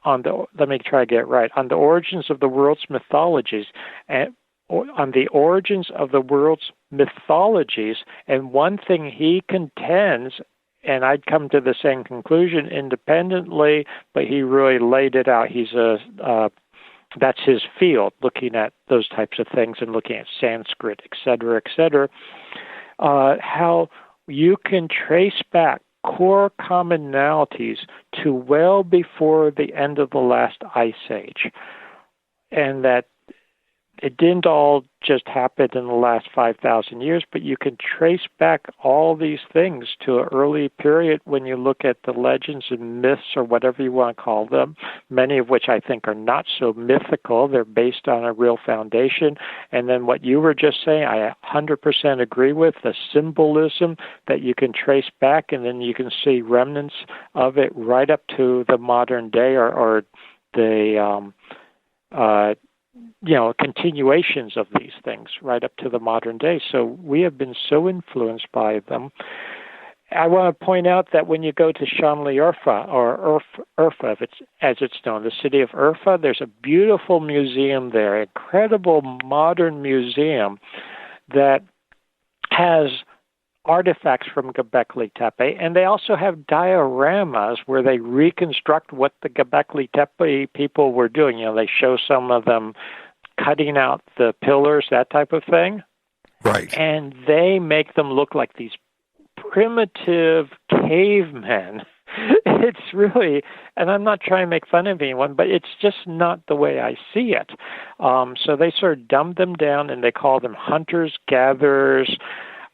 Speaker 7: On the Origins of the World's Mythologies, and on the origins of the world's mythologies. And one thing he contends, and I'd come to the same conclusion independently, but he really laid it out. That's his field, looking at those types of things and looking at Sanskrit, et cetera, how you can trace back core commonalities to well before the end of the last ice age. And that it didn't all just happen in the last 5,000 years, but you can trace back all these things to an early period when you look at the legends and myths, or whatever you want to call them, many of which I think are not so mythical. They're based on a real foundation. And then what you were just saying, I 100% agree with, the symbolism that you can trace back, and then you can see remnants of it right up to the modern day, or the continuations of these things right up to the modern day. So we have been so influenced by them. I want to point out that when you go to Şanlıurfa, or Urfa, as it's known, the city of Urfa, there's a beautiful museum there, incredible modern museum that has artifacts from Gobekli Tepe, and they also have dioramas where they reconstruct what the Gobekli Tepe people were doing. They show some of them cutting out the pillars, that type of thing.
Speaker 6: Right.
Speaker 7: And they make them look like these primitive cavemen. It's really, and I'm not trying to make fun of anyone, but it's just not the way I see it. So they sort of dumb them down, and they call them hunters, gatherers.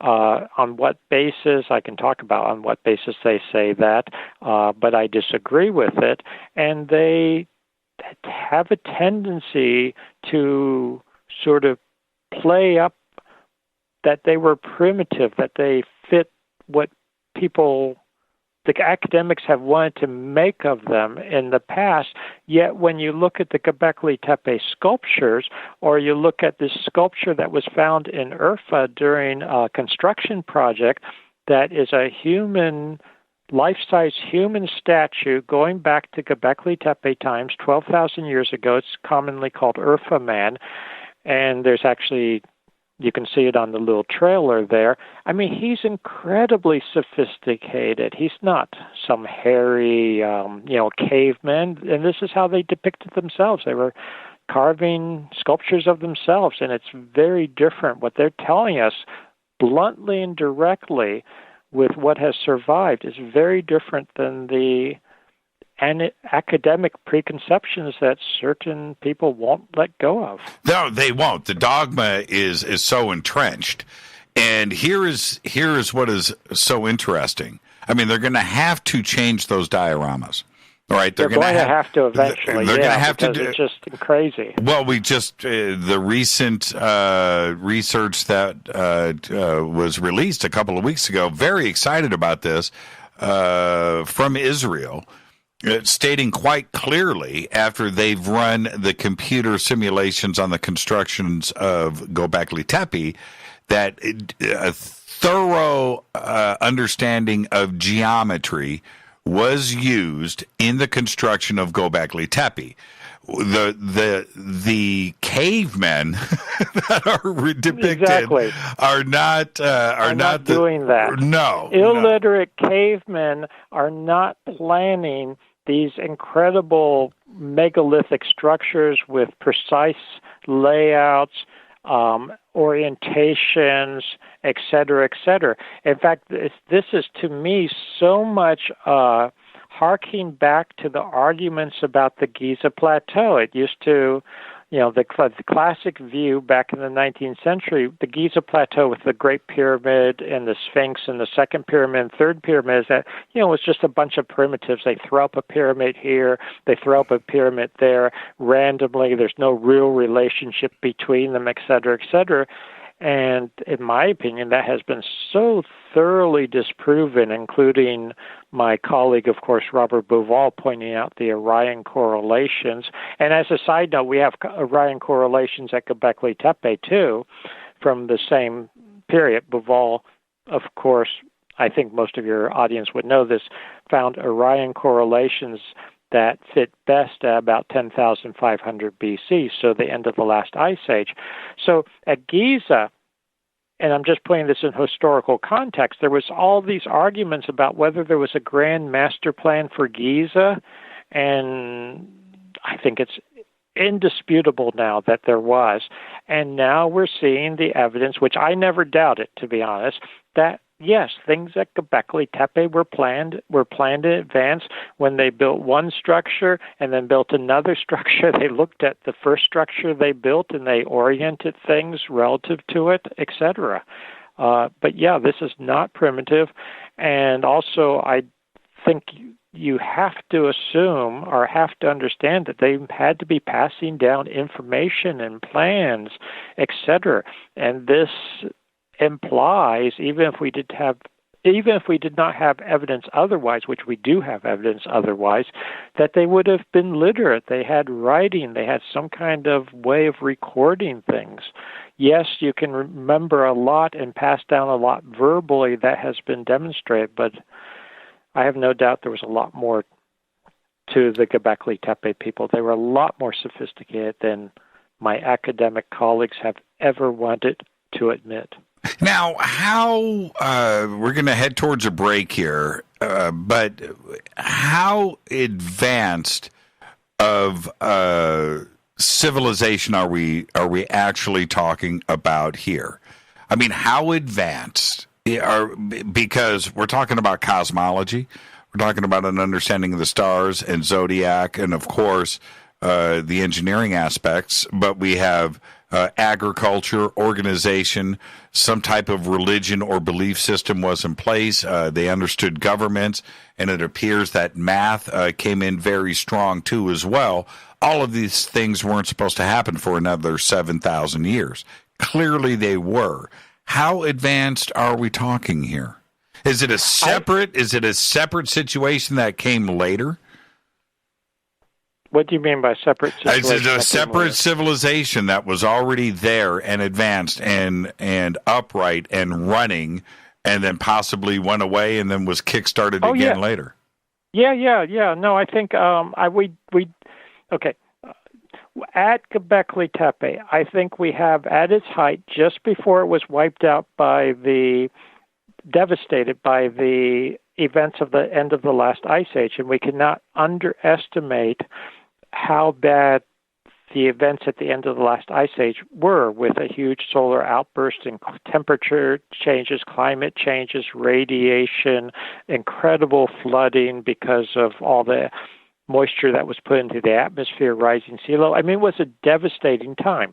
Speaker 7: On what basis? I can talk about on what basis they say that, but I disagree with it. And they have a tendency to sort of play up that they were primitive, that they fit what people, the academics, have wanted to make of them in the past. Yet when you look at the Gobekli Tepe sculptures, or you look at this sculpture that was found in Urfa during a construction project, that is a life-size human statue going back to Gobekli Tepe times, 12,000 years ago. It's commonly called Urfa Man, and there's actually, you can see it on the little trailer there. I mean, he's incredibly sophisticated. He's not some hairy, caveman. And this is how they depicted themselves. They were carving sculptures of themselves, and it's very different. What they're telling us, bluntly and directly, with what has survived, is very different than the academic preconceptions that certain people won't let go of.
Speaker 6: No, they won't. The dogma is so entrenched. And here is what is so interesting. I mean, they're going to have to change those dioramas. All right,
Speaker 7: they're going to have to eventually.
Speaker 6: They're going to have to do.
Speaker 7: It's just crazy.
Speaker 6: Well, we just the recent research that was released a couple of weeks ago. Very excited about this from Israel, stating quite clearly, after they've run the computer simulations on the constructions of Gobekli Tepe, that a thorough understanding of geometry was used in the construction of Gobekli Tepe. The cavemen that are depicted are not
Speaker 7: doing that.
Speaker 6: No,
Speaker 7: illiterate cavemen are not planning these incredible megalithic structures with precise layouts, orientations, et cetera, et cetera. In fact, this is, to me, so much harking back to the arguments about the Giza Plateau. It used to, the classic view back in the 19th century, the Giza Plateau with the Great Pyramid and the Sphinx and the Second Pyramid and Third Pyramid, is that, was just a bunch of primitives. They throw up a pyramid here, they throw up a pyramid there randomly. There's no real relationship between them, et cetera, et cetera. And in my opinion, that has been so thoroughly disproven, including my colleague, of course, Robert Bauval, pointing out the Orion correlations. And as a side note, we have Orion correlations at Gobekli Tepe, too, from the same period. Bauval, of course, I think most of your audience would know this, found Orion correlations that fit best at about 10,500 BC, so the end of the last ice age. So at Giza, and I'm just putting this in historical context, there was all these arguments about whether there was a grand master plan for Giza, and I think it's indisputable now that there was. And now we're seeing the evidence, which I never doubted, to be honest, that yes, things at Gobekli Tepe were planned in advance. When they built one structure and then built another structure, they looked at the first structure they built and they oriented things relative to it, etc. But yeah, this is not primitive. And also, I think you have to assume or have to understand that they had to be passing down information and plans, etc. And this implies, even if we did not have evidence otherwise, which we do have evidence otherwise, that they would have been literate. They had writing. They had some kind of way of recording things. Yes, you can remember a lot and pass down a lot verbally. That has been demonstrated, but I have no doubt there was a lot more to the Gobekli Tepe people. They were a lot more sophisticated than my academic colleagues have ever wanted to admit.
Speaker 6: Now, how we're going to head towards a break here, but how advanced of civilization are we actually talking about here? I mean, how advanced? Because we're talking about cosmology, we're talking about an understanding of the stars and zodiac, and of course the engineering aspects, but we have agriculture, organization, some type of religion or belief system was in place. They understood governments, and it appears that math came in very strong too as well. All of these things weren't supposed to happen for another 7,000 years. Clearly they were. How advanced are we talking here? Is it a separate situation that came later?
Speaker 7: What do you mean by separate situation?
Speaker 6: Is it a separate civilization that was already there and advanced and upright and running, and then possibly went away and then was kickstarted again later?
Speaker 7: Yeah. No, I think okay. At Gobekli Tepe, I think we have at its height, just before it was wiped out devastated by the events of the end of the last ice age, and we cannot underestimate how bad the events at the end of the last ice age were, with a huge solar outburst and temperature changes, climate changes, radiation, incredible flooding because of all the moisture that was put into the atmosphere, rising sea level. I mean, it was a devastating time.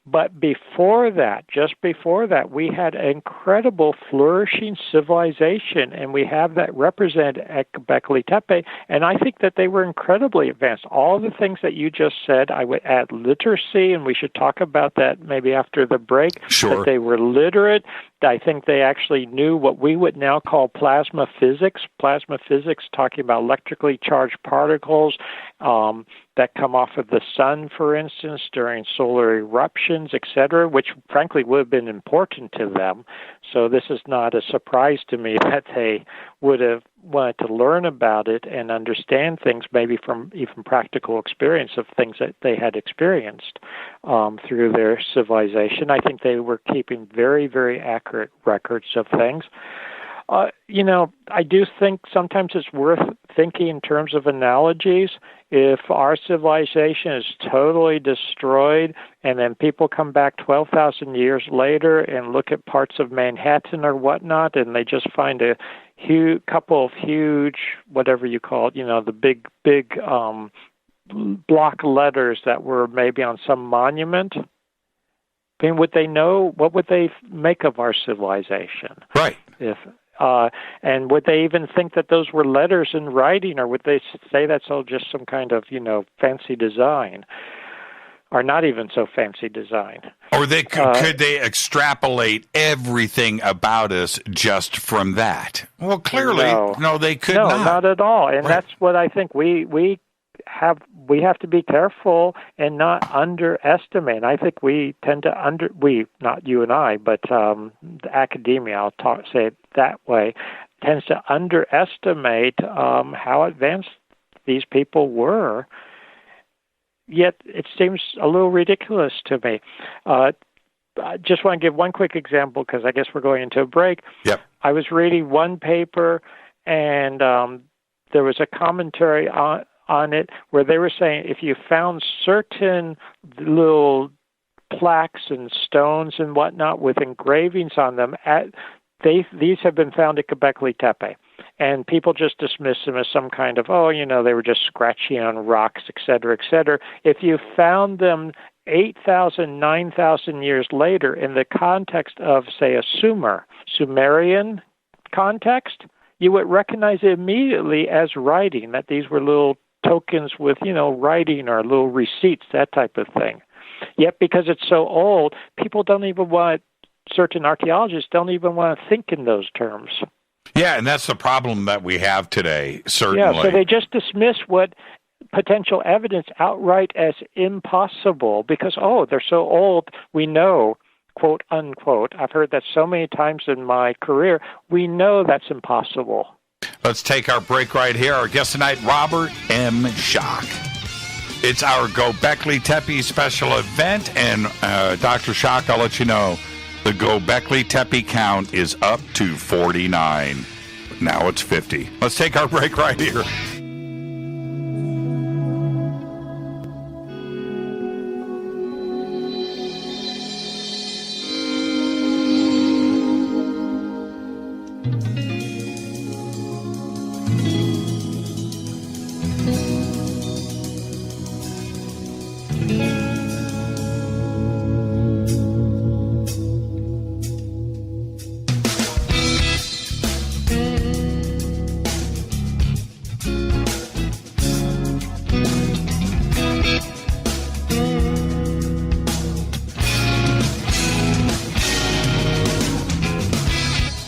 Speaker 7: But before that, just before that, we had an incredible flourishing civilization, and we have that represented at Gobekli Tepe, and I think that they were incredibly advanced. All the things that you just said, I would add literacy, and we should talk about that maybe after the break.
Speaker 6: Sure.
Speaker 7: That they were literate. I think they actually knew what we would now call plasma physics. Plasma physics, talking about electrically charged particles that come off of the sun, for instance, during solar eruptions, etc., which frankly would have been important to them. So this is not a surprise to me that they would have wanted to learn about it and understand things, maybe from even practical experience of things that they had experienced through their civilization. I think they were keeping very, very accurate records of things. I do think sometimes it's worth thinking in terms of analogies. If our civilization is totally destroyed and then people come back 12,000 years later and look at parts of Manhattan or whatnot, and they just find a couple of huge, whatever you call it, the big block letters that were maybe on some monument, I mean, would they know, what would they make of our civilization?
Speaker 6: Right.
Speaker 7: And would they even think that those were letters in writing, or would they say that's all just some kind of, fancy design, or not even so fancy design?
Speaker 6: Or could they extrapolate everything about us just from that? Well, clearly, no, they could not.
Speaker 7: No, not at all. And that's what I think we have to be careful and not underestimate. I think we tend to not you and I, but the academia, say it that way, tends to underestimate how advanced these people were. Yet it seems a little ridiculous to me. I just want to give one quick example because I guess we're going into a break.
Speaker 6: Yep.
Speaker 7: I was reading one paper, and there was a commentary on it where they were saying if you found certain little plaques and stones and whatnot with engravings on them these have been found at Gobekli Tepe. And people just dismiss them as some kind of, they were just scratchy on rocks, et cetera, et cetera. If you found them 8,000, 9,000 years later in the context of, say, a Sumerian context, you would recognize it immediately as writing, that these were little tokens with, writing or little receipts, that type of thing. Yet because it's so old, people don't even want, certain archaeologists don't even want to think in those terms.
Speaker 6: Yeah, and that's the problem that we have today, certainly.
Speaker 7: Yeah, so they just dismiss what potential evidence outright as impossible because, they're so old, we know, quote, unquote. I've heard that so many times in my career, we know that's impossible.
Speaker 6: Let's take our break right here. Our guest tonight, Robert M. Schoch. It's our Gobekli Tepe special event, and Dr. Schoch, I'll let you know, the Gobekli Tepe count is up to 49. Now it's 50. Let's take our break right here.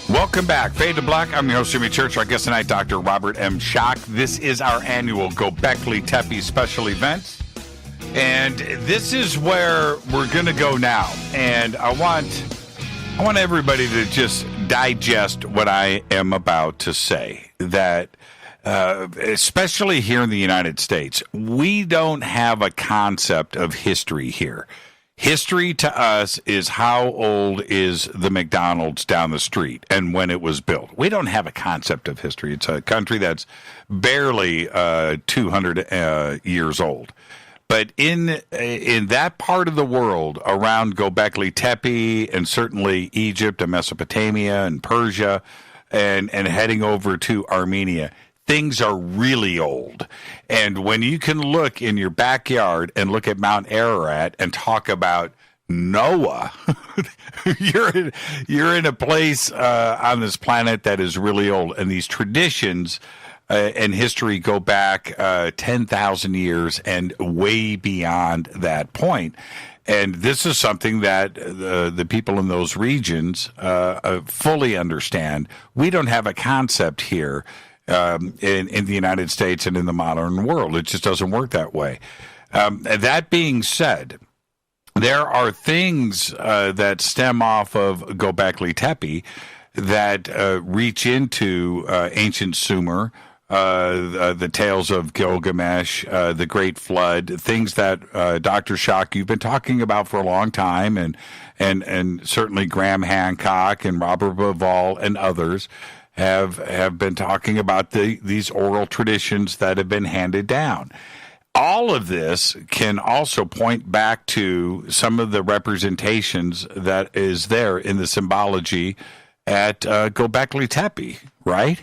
Speaker 6: Welcome back. Fade to Black. I'm your host, Jimmy Church. Our guest tonight, Dr. Robert M. Schoch. This is our annual Gobekli Tepe special event. And this is where we're going to go now. And I want everybody to just digest what I am about to say. That, especially here in the United States, we don't have a concept of history here. History to us is how old is the McDonald's down the street and when it was built. We don't have a concept of history. It's a country that's barely 200 years old. But in that part of the world around Gobekli Tepe and certainly Egypt and Mesopotamia and Persia and heading over to Armenia, things are really old. And when you can look in your backyard and look at Mount Ararat and talk about Noah, you're in a place on this planet that is really old. And these traditions and history go back 10,000 years and way beyond that point. And this is something that the people in those regions fully understand. We don't have a concept here in the United States and in the modern world. It just doesn't work that way. That being said, there are things that stem off of Gobekli Tepe that reach into ancient Sumer, the tales of Gilgamesh, the Great Flood, things that Dr. Schoch, you've been talking about for a long time, and certainly Graham Hancock and Robert Bauval and others have been talking about these oral traditions that have been handed down. All of this can also point back to some of the representations that is there in the symbology at Gobekli Tepe, right?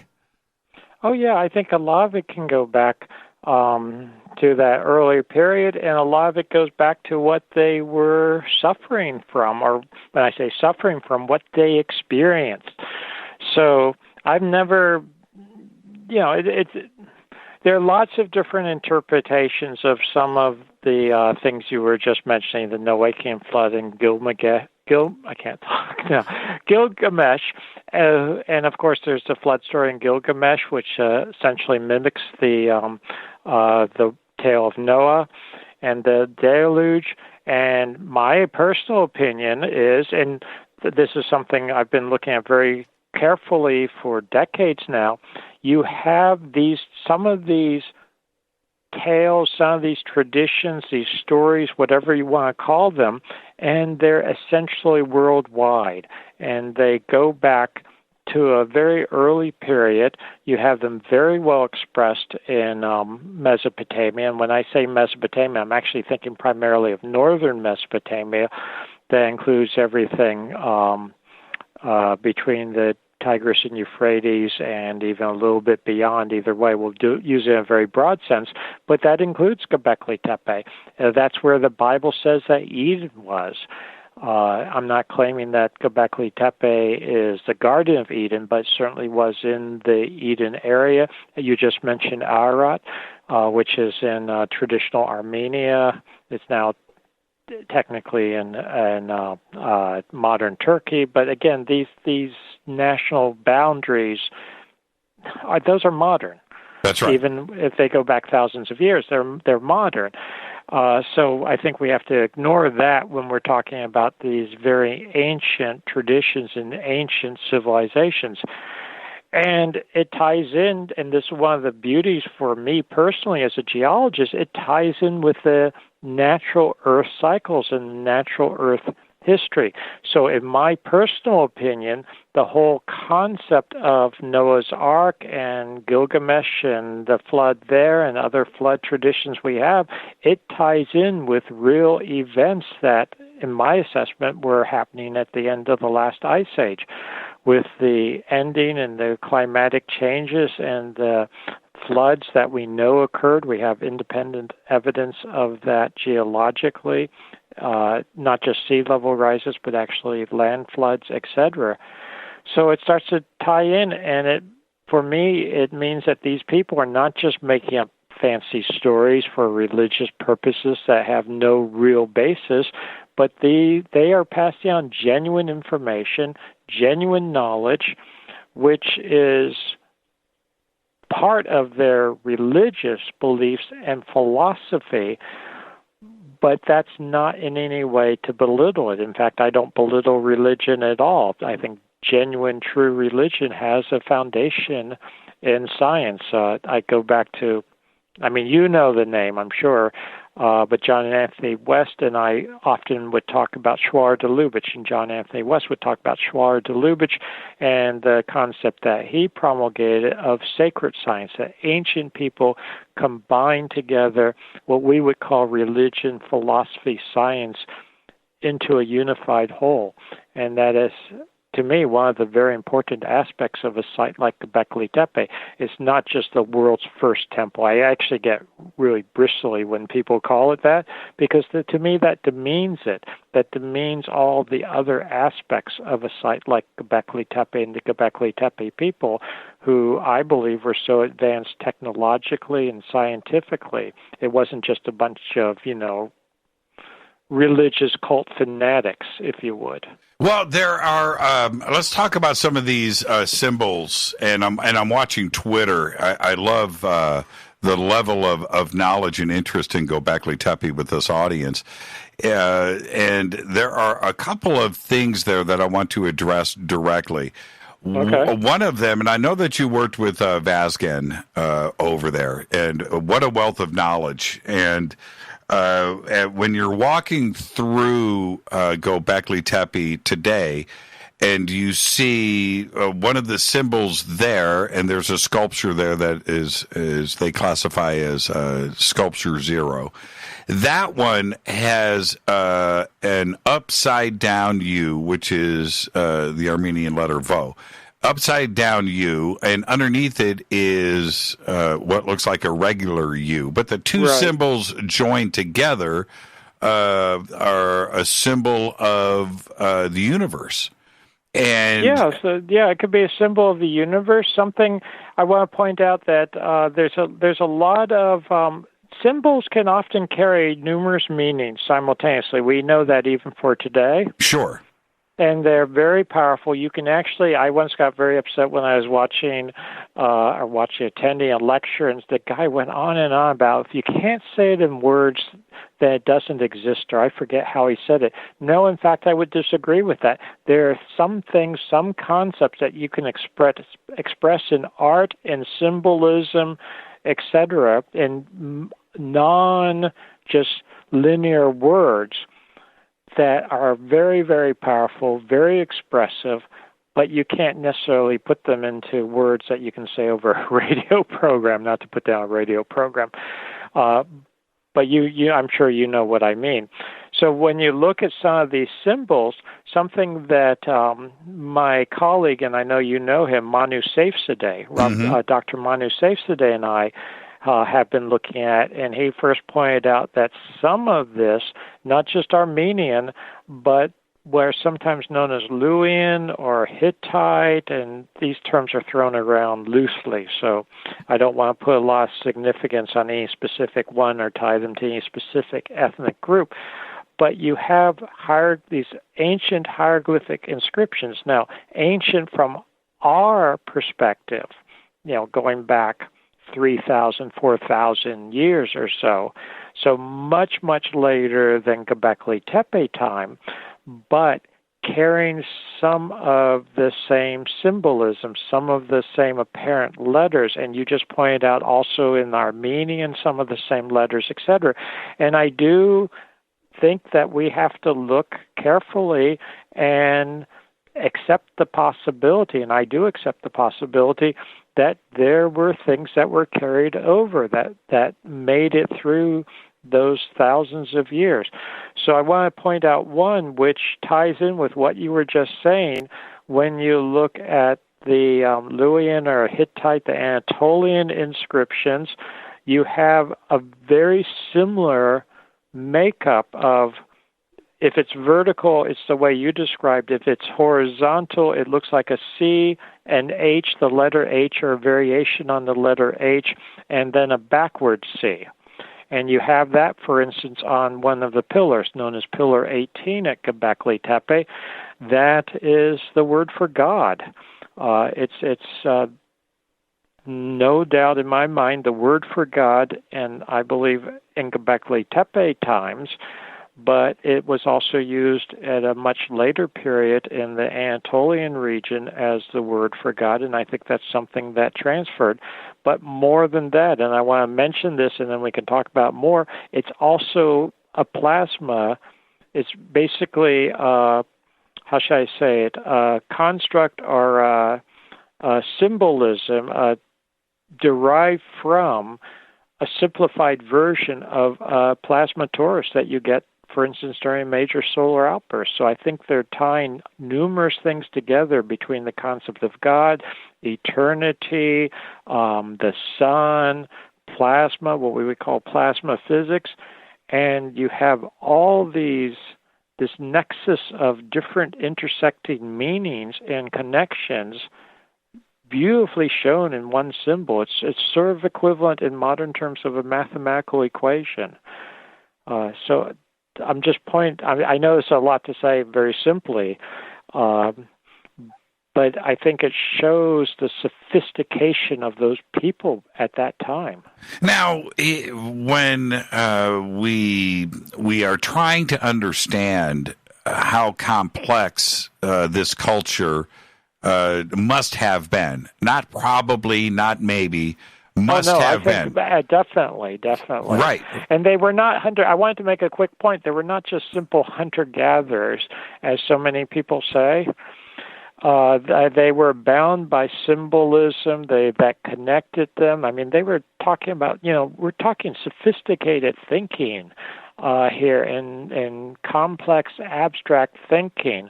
Speaker 7: Oh, yeah, I think a lot of it can go back to that earlier period, and a lot of it goes back to what they were suffering from, or when I say suffering from, what they experienced. So I've never, there are lots of different interpretations of some of the things you were just mentioning, the Noachian flood and Gilgamesh, and of course there's the flood story in Gilgamesh, which essentially mimics the tale of Noah and the deluge. And my personal opinion is, and this is something I've been looking at very carefully for decades now, you have some of these tales, some of these traditions, these stories, whatever you want to call them, and they're essentially worldwide. And they go back to a very early period. You have them very well expressed in Mesopotamia. And when I say Mesopotamia, I'm actually thinking primarily of northern Mesopotamia. That includes everything between the Tigris and Euphrates, and even a little bit beyond. Either way, we'll use it in a very broad sense, but that includes Gobekli Tepe. That's where the Bible says that Eden was. I'm not claiming that Gobekli Tepe is the Garden of Eden, but certainly was in the Eden area. You just mentioned Ararat, which is in traditional Armenia. It's now technically in modern Turkey, but again, these national boundaries those are modern.
Speaker 6: That's right.
Speaker 7: Even if they go back thousands of years, they're modern. So I think we have to ignore that when we're talking about these very ancient traditions and ancient civilizations. And it ties in, and this is one of the beauties for me personally as a geologist, it ties in with the natural Earth cycles and natural Earth history. So in my personal opinion, the whole concept of Noah's Ark and Gilgamesh and the flood there and other flood traditions we have, it ties in with real events that, in my assessment, were happening at the end of the last ice age. With the ending and the climatic changes and the floods that we know occurred, we have independent evidence of that geologically, not just sea level rises, but actually land floods, etc. So it starts to tie in, and for me, it means that these people are not just making up fancy stories for religious purposes that have no real basis, but they are passing on genuine information, genuine knowledge, which is part of their religious beliefs and philosophy, but that's not in any way to belittle it. In fact, I don't belittle religion at all. I think genuine, true religion has a foundation in science. I go back to, you know the name, I'm sure, but John Anthony West and I often would talk about Szwar de Lubicz, and John Anthony West would talk about Szwar de Lubicz and the concept that he promulgated of sacred science, that ancient people combined together what we would call religion, philosophy, science into a unified whole. And that is, to me, one of the very important aspects of a site like Gobekli Tepe. It's not just the world's first temple. I actually get really bristly when people call it that, because to me that demeans it. That demeans all the other aspects of a site like Gobekli Tepe and the Gobekli Tepe people, who I believe were so advanced technologically and scientifically. It wasn't just a bunch of, religious cult fanatics, if you would.
Speaker 6: Well, there are. Let's talk about some of these symbols, and I'm watching Twitter. I love the level of knowledge and interest in Gobekli Tepe with this audience, and there are a couple of things there that I want to address directly. Okay. One of them, and I know that you worked with Vazgen over there, and what a wealth of knowledge. And when you're walking through Gobekli Tepe today, and you see one of the symbols there, and there's a sculpture there that is they classify as sculpture 0. That one has an upside down U, which is the Armenian letter Vo. Upside down U, and underneath it is what looks like a regular U. But the two symbols joined together are a symbol of the universe. And it could be a symbol of the universe. Something I want to point out that there's a lot of symbols can often carry numerous meanings simultaneously. We know that even for today. Sure. And they're very powerful. You can actually, I once got very upset when I was attending a lecture, and the guy went on and on about, if you can't say it in words, then it doesn't exist, or I forget how he said it. No, in fact, I would disagree with that. There are some things, some concepts that you can express in art and symbolism, etc., in non-just linear words, that are very, very powerful, very expressive, but you can't necessarily put them into words that you can say over a radio program, not to put down a radio program. But you I'm sure you know what I mean.
Speaker 7: So when you look at some of these symbols, something that my colleague, and I know you know him, Manu Safzadeh, Dr. Manu Safzadeh and I have been looking at, and he first pointed out that some of this, not just Armenian, but where sometimes known as Luwian or Hittite, and these terms are thrown around loosely, so I don't want to put a lot of significance on any specific one or tie them to any specific ethnic group. But you have these ancient hieroglyphic inscriptions. Now, ancient from our perspective, going back 3,000, 4,000 years or so much, much later than Gobekli Tepe time, but carrying some of the same symbolism, some of the same apparent letters, and you just pointed out also in Armenian some of the same letters, etc. And I do think that we have to look carefully and accept the possibility, and I do accept the possibility, that there were things that were carried over that made it through those thousands of years. So I want to point out one which ties in with what you were just saying. When you look at the Luwian or Hittite, the Anatolian inscriptions, you have a very similar makeup of, if it's vertical, it's the way you described. If it's horizontal, it looks like a C, and H, the letter H, or a variation on the letter H, and then a backward C. And you have that, for instance, on one of the pillars, known as Pillar 18 at Gobekli Tepe. That is the word for God. It's no doubt in my mind the word for God, and I believe in Gobekli Tepe times, but it was also used at a much later period in the Anatolian region as the word for God, and I think that's something that transferred. But more than that, and I want to mention this and then we can talk about more, it's also a plasma. It's basically, how should I say it, a construct or a symbolism derived from a simplified version of plasma torus that you get, for instance, during a major solar outburst. So I think they're tying numerous things together between the concept of God, eternity, the sun, plasma, what we would call plasma physics, and you have all this nexus of different intersecting meanings and connections beautifully shown in one symbol. It's sort of equivalent in modern terms of a mathematical equation. So I'm just I know it's a lot to say very simply, but I think it shows the sophistication of those people at that time.
Speaker 6: Now, when we are trying to understand how complex this culture must have been, not probably, not maybe, must have been.
Speaker 7: Definitely.
Speaker 6: Right.
Speaker 7: And they were not I wanted to make a quick point. They were not just simple hunter-gatherers, as so many people say. They were bound by symbolism that connected them. I mean, they were talking about, we're talking sophisticated thinking here and complex abstract thinking.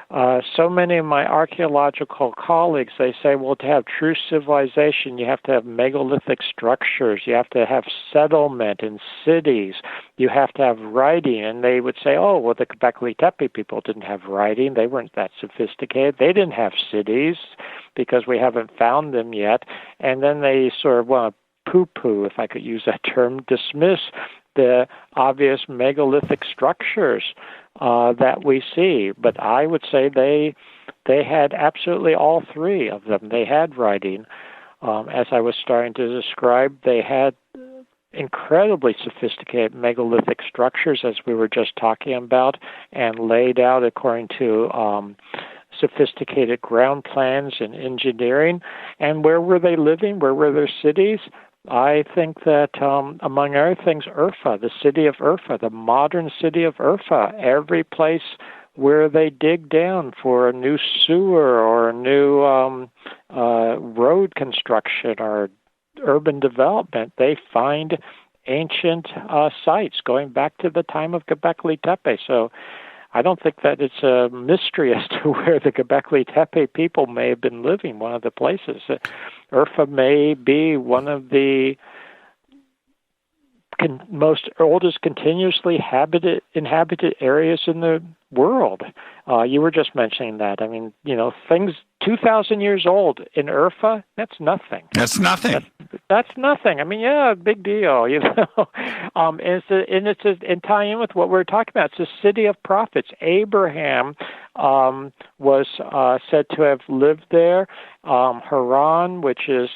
Speaker 7: So many of my archaeological colleagues, they say, well, to have true civilization, you have to have megalithic structures, you have to have settlement and cities, you have to have writing. And they would say, oh, well, the Gobekli Tepe people didn't have writing, they weren't that sophisticated, they didn't have cities because we haven't found them yet. And then they sort of want to poo-poo, if I could use that term, dismiss the obvious megalithic structures that we see. But I would say they had absolutely all three of them. They had writing. As I was starting to describe, they had incredibly sophisticated megalithic structures, as we were just talking about, and laid out according to sophisticated ground plans and engineering. And where were they living? Where were their cities? I think that, among other things, Urfa, the city of Urfa, the modern city of Urfa, every place where they dig down for a new sewer or a new road construction or urban development, they find ancient sites going back to the time of Gobekli Tepe. So I don't think that it's a mystery as to where the Gobekli Tepe people may have been living, one of the places. Urfa may be one of the most oldest continuously inhabited areas in the world. You were just mentioning that. I mean, things 2,000 years old in Urfa, that's nothing.
Speaker 6: That's nothing.
Speaker 7: That's nothing. I mean, yeah, big deal, and it's in tie-in with what we're talking about. It's a city of prophets. Abraham was said to have lived there. Haran, which is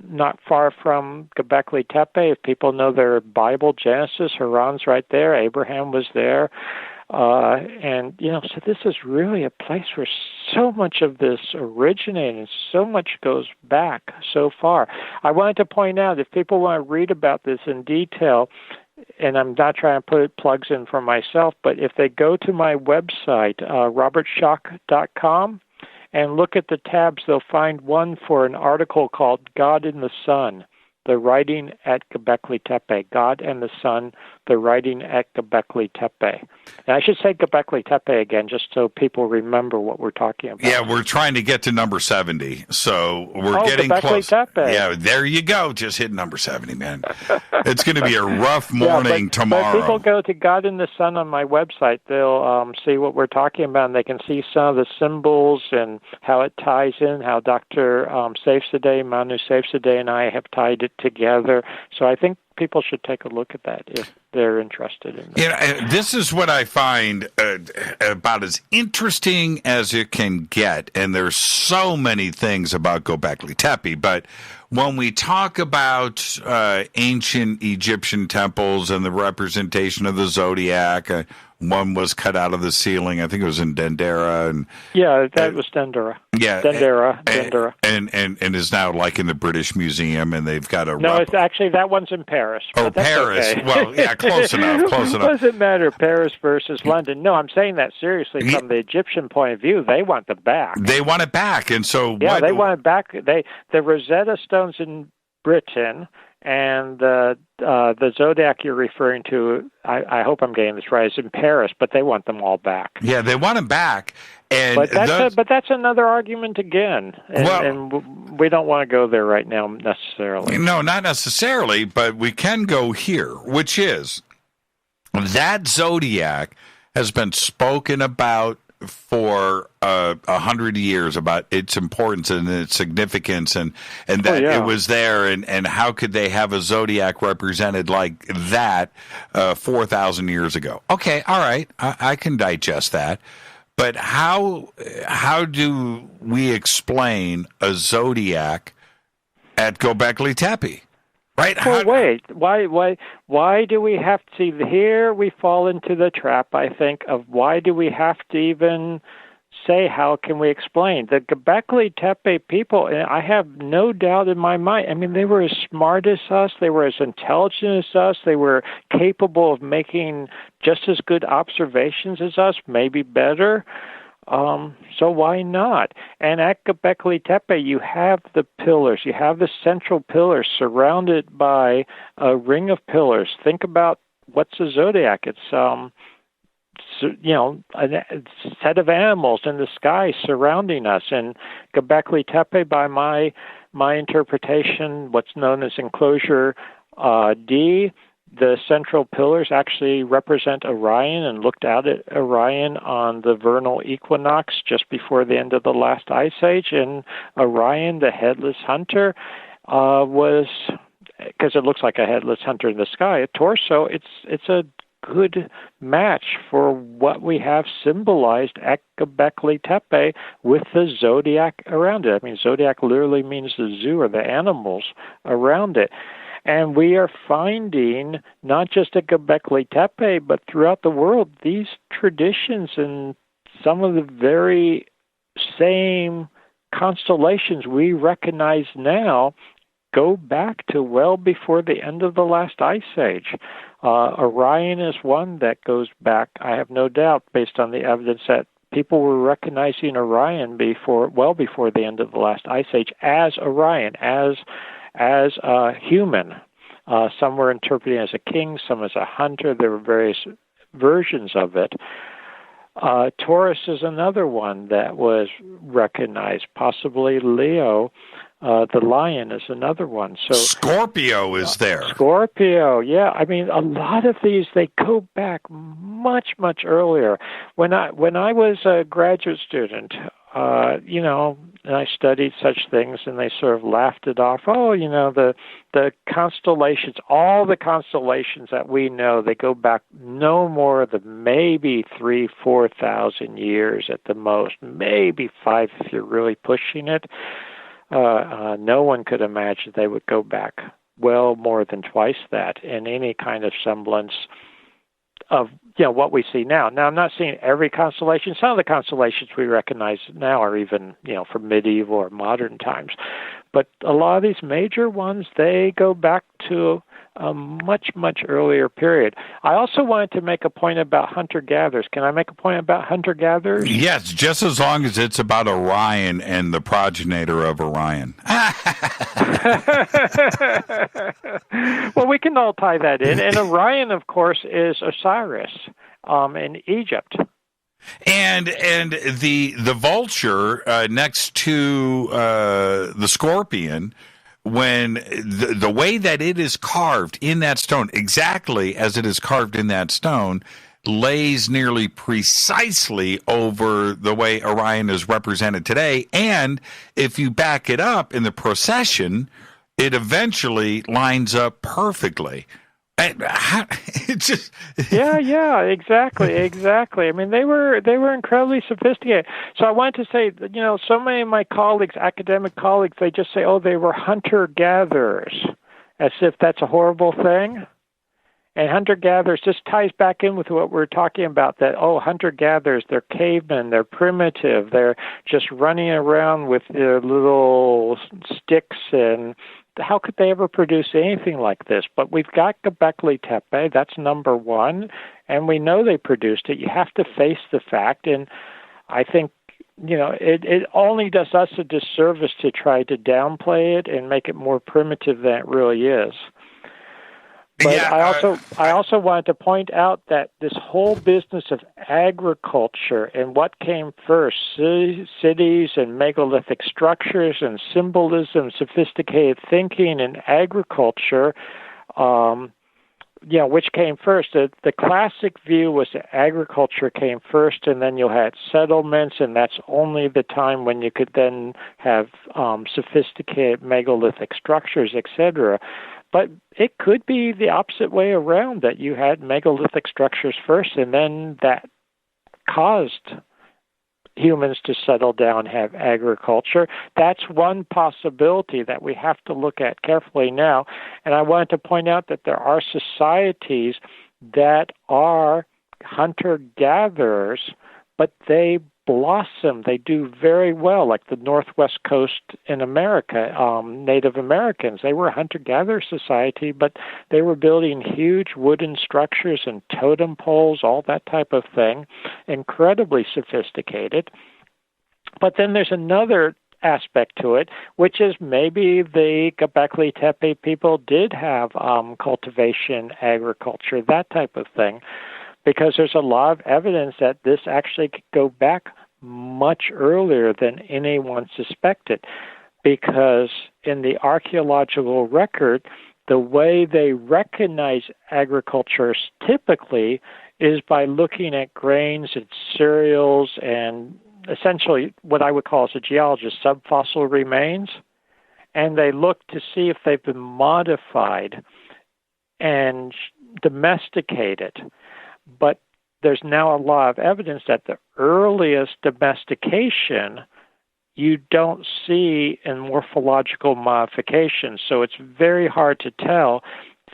Speaker 7: not far from Gobekli Tepe. If people know their Bible, Genesis, Haran's right there. Abraham was there. So this is really a place where so much of this originated and so much goes back so far. I wanted to point out, if people want to read about this in detail, and I'm not trying to put plugs in for myself, but if they go to my website, robertschoch.com, and look at the tabs, they'll find one for an article called God in the Sun, the writing at Gobekli Tepe. God and the Sun, the writing at Gobekli Tepe. And I should say Gobekli Tepe again, just so people remember what we're talking about.
Speaker 6: Yeah, we're trying to get to number 70, so we're getting
Speaker 7: Gobekli
Speaker 6: close.
Speaker 7: Tepe.
Speaker 6: Yeah, there you go. Just hit number 70, man. It's going to be a rough morning tomorrow.
Speaker 7: But if people go to God in the Sun on my website, they'll see what we're talking about, and they can see some of the symbols and how it ties in, how Dr. Manu Safesadeh, and I have tied it together. So I think people should take a look at that if they're interested in that.
Speaker 6: This is what I find about as interesting as it can get, and there's so many things about Gobekli Tepe, but when we talk about ancient Egyptian temples and the representation of the zodiac, one was cut out of the ceiling. I think it was in Dendera.
Speaker 7: That was Dendera.
Speaker 6: Yeah,
Speaker 7: Dendera.
Speaker 6: And is now like in the British Museum, and they've got a...
Speaker 7: No, it's actually, that one's in Paris.
Speaker 6: Oh, Paris.
Speaker 7: Okay.
Speaker 6: Well, yeah, close enough.
Speaker 7: It doesn't matter, Paris versus London. No, I'm saying that seriously from the Egyptian point of view. They want the back.
Speaker 6: They want it back, and so...
Speaker 7: Yeah, they want it back. The Rosetta Stone's in Britain, and the zodiac you're referring to, I hope I'm getting this right, is in Paris, but they want them all back.
Speaker 6: Yeah, they want them back.
Speaker 7: But that's another argument again, and we don't want to go there right now necessarily.
Speaker 6: No, not necessarily, but we can go here, which is that zodiac has been spoken about for 100 years, about its importance and its significance, and that it was there, and how could they have a zodiac represented like that 4,000 years ago? Okay, all right, I can digest that. But how do we explain a zodiac at Gobekli Tepe? Right?
Speaker 7: Well, wait. Why do we have to? Here we fall into the trap, I think, of why do we have to even say how can we explain? The Gobekli Tepe people, and I have no doubt in my mind, I mean, they were as smart as us, they were as intelligent as us, they were capable of making just as good observations as us, maybe better. So why not? And at Gobekli Tepe, you have the pillars. You have the central pillars surrounded by a ring of pillars. Think about what's a zodiac. It's a set of animals in the sky surrounding us. And Gobekli Tepe, by my interpretation, what's known as enclosure D, the central pillars actually represent Orion, and looked out at Orion on the vernal equinox just before the end of the last ice age. And Orion, the headless hunter, was, because it looks like a headless hunter in the sky, a torso. It's a good match for what we have symbolized at Gobekli Tepe with the zodiac around it. I mean, zodiac literally means the zoo, or the animals around it. And we are finding, not just at Gobekli Tepe, but throughout the world, these traditions and some of the very same constellations we recognize now go back to well before the end of the last ice age. Orion is one that goes back, I have no doubt, based on the evidence that people were recognizing Orion well before the end of the last ice age as Orion, as a human. Some were interpreted as a king, some as a hunter. There were various versions of it. Taurus is another one that was recognized. Possibly Leo, the lion, is another one. So
Speaker 6: Scorpio is there.
Speaker 7: Scorpio, yeah. I mean, a lot of these, they go back much, much earlier. When I was a graduate student, and I studied such things, and they sort of laughed it off. Oh, the constellations, all the constellations that we know, they go back no more than maybe 3,000-4,000 years at the most, maybe 5 if you're really pushing it. No one could imagine they would go back well more than twice that in any kind of semblance of what we see now. Now, I'm not seeing every constellation. Some of the constellations we recognize now are even from medieval or modern times, but a lot of these major ones, they go back to a much, much earlier period. I also wanted to make a point about hunter-gatherers. Can I make a point about hunter-gatherers?
Speaker 6: Yes, just as long as it's about Orion and the progenitor of Orion.
Speaker 7: Well, we can all tie that in. And Orion, of course, is Osiris in Egypt.
Speaker 6: And the vulture next to the scorpion, when the way that it is carved in that stone, exactly as it is carved in that stone, lays nearly precisely over the way Orion is represented today. And if you back it up in the procession, it eventually lines up perfectly. It's just
Speaker 7: yeah, exactly. I mean, they were incredibly sophisticated. So I wanted to say, so many of my colleagues, academic colleagues, they just say, oh, they were hunter-gatherers, as if that's a horrible thing. And hunter-gatherers just ties back in with what we're talking about, that, hunter-gatherers, they're cavemen, they're primitive, they're just running around with their little sticks, and how could they ever produce anything like this? But we've got Gobekli Tepe, that's number one, and we know they produced it. You have to face the fact, and I think, it only does us a disservice to try to downplay it and make it more primitive than it really is. But yeah, I also wanted to point out that this whole business of agriculture and what came first, cities and megalithic structures and symbolism, sophisticated thinking and agriculture, which came first. The classic view was that agriculture came first, and then you had settlements, and that's only the time when you could then have sophisticated megalithic structures, etc. But it could be the opposite way around, that you had megalithic structures first, and then that caused humans to settle down and have agriculture. That's one possibility that we have to look at carefully now. And I wanted to point out that there are societies that are hunter-gatherers, but they blossom. They do very well, like the Northwest Coast in America. Native Americans, they were a hunter-gatherer society, but they were building huge wooden structures and totem poles, all that type of thing, incredibly sophisticated. But then there's another aspect to it, which is maybe the Gobekli Tepe people did have cultivation, agriculture, that type of thing, because there's a lot of evidence that this actually could go back much earlier than anyone suspected, because in the archaeological record, the way they recognize agriculture typically is by looking at grains and cereals and essentially what I would call as a geologist subfossil remains, and they look to see if they've been modified and domesticated. But there's now a lot of evidence that the earliest domestication you don't see in morphological modifications. So it's very hard to tell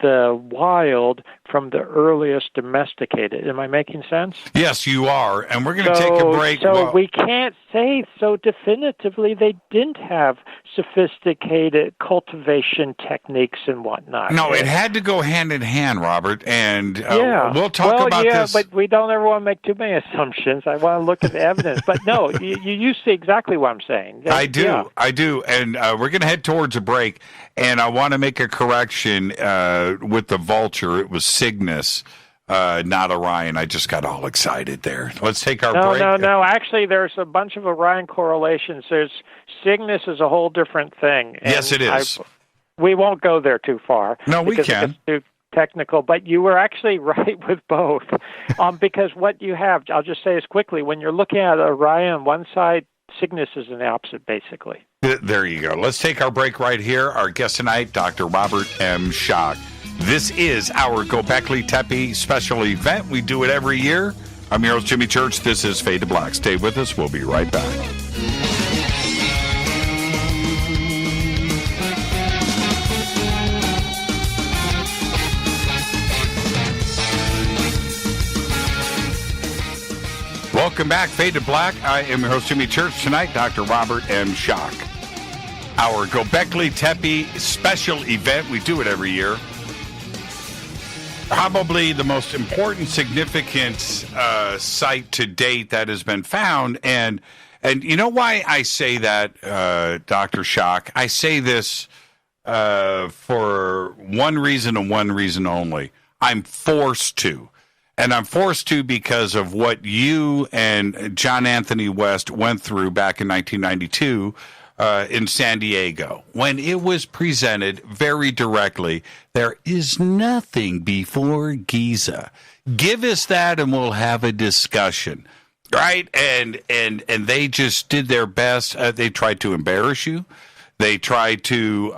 Speaker 7: the wild from the earliest domesticated. Am I making sense?
Speaker 6: Yes, you are. And we're going to take a break.
Speaker 7: So we can't say so definitively they didn't have sophisticated cultivation techniques and whatnot.
Speaker 6: No, it had to go hand in hand, Robert. And we'll talk about this.
Speaker 7: But we don't ever want to make too many assumptions. I want to look at the evidence. But no, you see exactly what I'm saying.
Speaker 6: I do. And we're going to head towards a break. And I want to make a correction with the vulture. It was Cygnus, not Orion. I just got all excited there. Let's take our break.
Speaker 7: No. Actually, there's a bunch of Orion correlations. Cygnus is a whole different thing.
Speaker 6: Yes, it is.
Speaker 7: We won't go there too far.
Speaker 6: No, we can.
Speaker 7: It's too technical, but you were actually right with both. Because what you have, I'll just say this quickly, when you're looking at Orion on one side, Cygnus is in the opposite, basically.
Speaker 6: There you go. Let's take our break right here. Our guest tonight, Dr. Robert M. Schoch. This is our Gobekli Tepe special event. We do it every year. I'm your host, Jimmy Church. This is Fade to Black. Stay with us. We'll be right back. Welcome back, Fade to Black. I am your host, Jimmy Church. Tonight, Dr. Robert M. Schoch. Our Gobekli Tepe special event. We do it every year. Probably the most important, significant site to date that has been found. And you know why I say that, Dr. Schoch? I say this for one reason and one reason only. I'm forced to. And I'm forced to because of what you and John Anthony West went through back in 1992 in San Diego, when it was presented very directly, there is nothing before Giza. Give us that and we'll have a discussion, right? And they just did their best. They tried to embarrass you. They tried to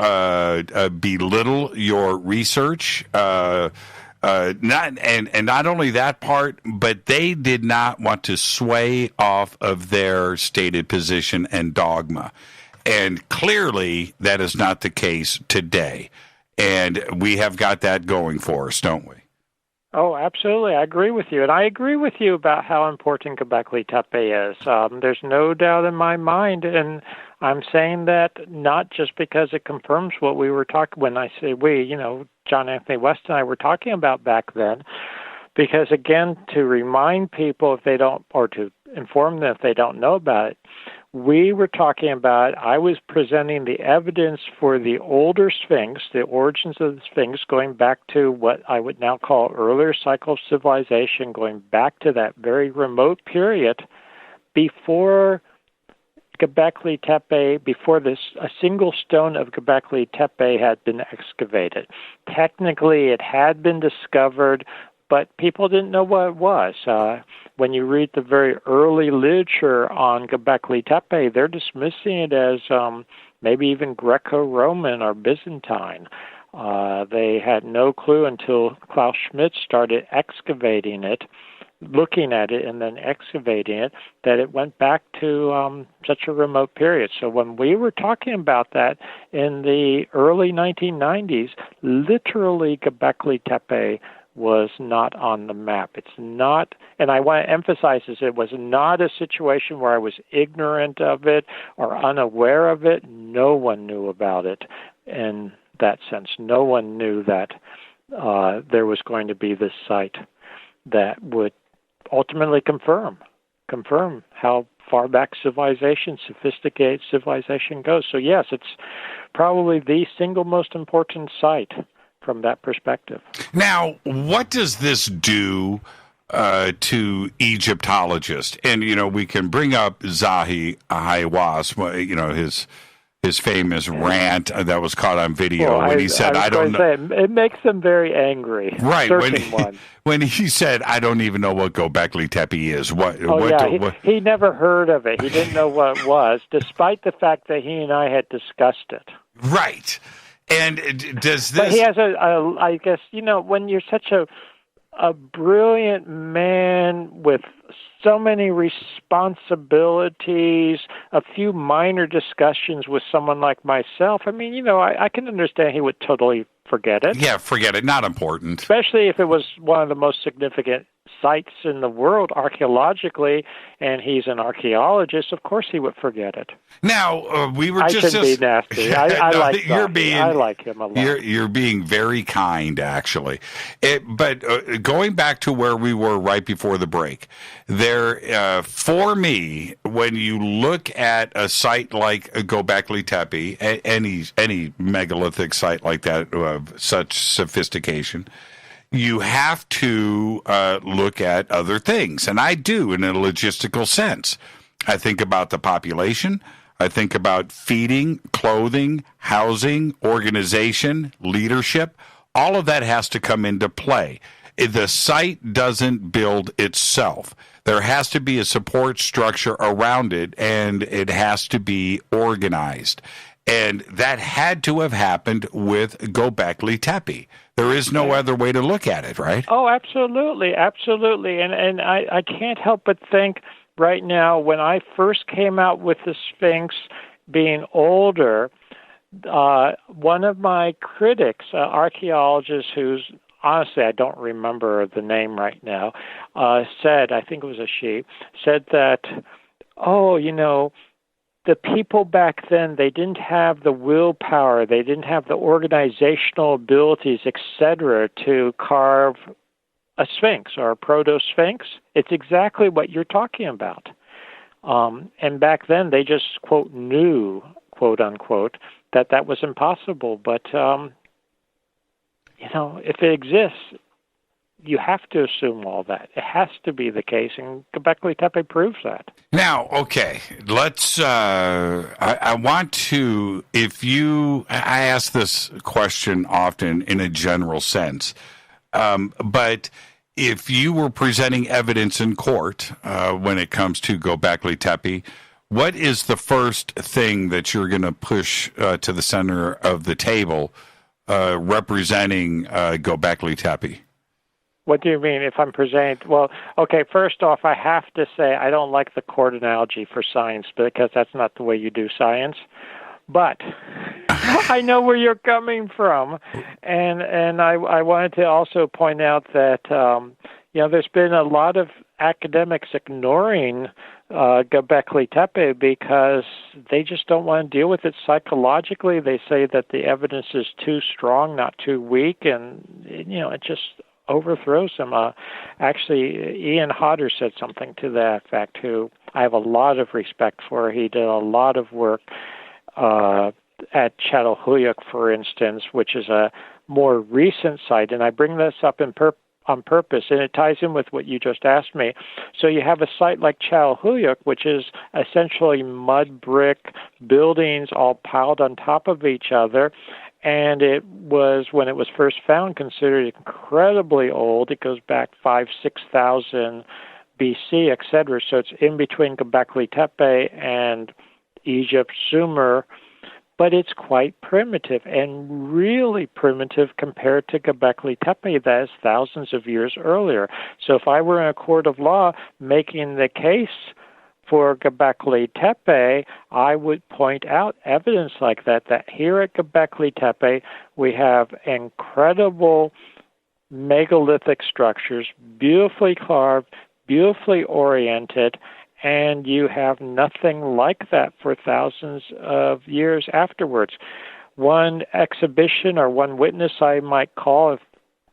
Speaker 6: belittle your research. Not only that part, but they did not want to sway off of their stated position and dogma. And clearly, that is not the case today. And we have got that going for us, don't we?
Speaker 7: Oh, absolutely. I agree with you. And I agree with you about how important Gobekli Tepe is. There's no doubt in my mind. And I'm saying that not just because it confirms what we were talking, when I say we, John Anthony West and I were talking about back then, because again, to remind people if they don't, or to inform them if they don't know about it, we were talking about, I was presenting the evidence for the older Sphinx, the origins of the Sphinx, going back to what I would now call earlier cycle of civilization, going back to that very remote period before Gobekli Tepe, before a single stone of Gobekli Tepe had been excavated. Technically, it had been discovered, but people didn't know what it was. When you read the very early literature on Gobekli Tepe, they're dismissing it as maybe even Greco-Roman or Byzantine. They had no clue until Klaus Schmidt started excavating it, looking at it and then excavating it, that it went back to such a remote period. So when we were talking about that in the early 1990s, literally Gobekli Tepe was not on the map. It's not, and I want to emphasize this, it was not a situation where I was ignorant of it or unaware of it. No one knew about it in that sense. No one knew that there was going to be this site that would ultimately confirm how far back sophisticated civilization goes. So yes, it's probably the single most important site from that perspective. Now,
Speaker 6: what does this do to Egyptologists? And, we can bring up Zahi Hawass, his famous rant that was caught on video when he said, I don't know.
Speaker 7: It makes them very angry.
Speaker 6: Right. When he said, I don't even know what Gobekli Tepe is.
Speaker 7: He never heard of it. He didn't know what it was, despite the fact that he and I had discussed it.
Speaker 6: Right. And does this...
Speaker 7: But he has I guess, when you're such a brilliant man with so many responsibilities, a few minor discussions with someone like myself, I can understand he would totally forget it.
Speaker 6: Yeah, forget it. Not important.
Speaker 7: Especially if it was one of the most significant sites in the world archaeologically, and he's an archaeologist. Of course, he would forget it.
Speaker 6: Now we were
Speaker 7: I
Speaker 6: just
Speaker 7: can be nasty. I like I like him a lot.
Speaker 6: You're being very kind, actually. But going back to where we were right before the break, there for me, when you look at a site like Gobekli Tepe, any megalithic site like that of such sophistication, you have to look at other things. And I do in a logistical sense. I think about the population. I think about feeding, clothing, housing, organization, leadership. All of that has to come into play. The site doesn't build itself. There has to be a support structure around it, and it has to be organized. And that had to have happened with Gobekli Tepe. There is no other way to look at it, right?
Speaker 7: Oh, absolutely, absolutely. And I can't help but think right now, when I first came out with the Sphinx being older, one of my critics, archaeologist who's, honestly, I don't remember the name right now, said, I think it was a she, said that, the people back then, they didn't have the willpower, they didn't have the organizational abilities, etc., to carve a sphinx or a proto-sphinx. It's exactly what you're talking about. And back then, they just, quote, knew, quote, unquote, that was impossible. But, if it exists, you have to assume all that. It has to be the case, and Gobekli Tepe proves that.
Speaker 6: Now, okay, let's, I want to, I ask this question often in a general sense, but if you were presenting evidence in court when it comes to Gobekli Tepe, what is the first thing that you're going to push to the center of the table representing Gobekli Tepe?
Speaker 7: What do you mean if I'm presenting? Well, okay, first off, I have to say I don't like the court analogy for science because that's not the way you do science. But I know where you're coming from. And I wanted to also point out that, there's been a lot of academics ignoring Gobekli Tepe because they just don't want to deal with it psychologically. They say that the evidence is too strong, not too weak, and, it just overthrows them. Actually, Ian Hodder said something to that effect, who I have a lot of respect for. He did a lot of work at Çatalhöyük, for instance, which is a more recent site, and I bring this up on purpose, and it ties in with what you just asked me. So you have a site like Çatalhöyük, which is essentially mud brick buildings all piled on top of each other, and it was, when it was first found, considered incredibly old. It goes back 5,000-6,000 BC, etc. So it's in between Gobekli Tepe and Egypt, Sumer, but it's quite primitive and really primitive compared to Gobekli Tepe that is thousands of years earlier. So if I were in a court of law making the case for Gobekli Tepe, I would point out evidence like that here at Gobekli Tepe we have incredible megalithic structures, beautifully carved, beautifully oriented, and you have nothing like that for thousands of years afterwards. One exhibition or one witness I might call,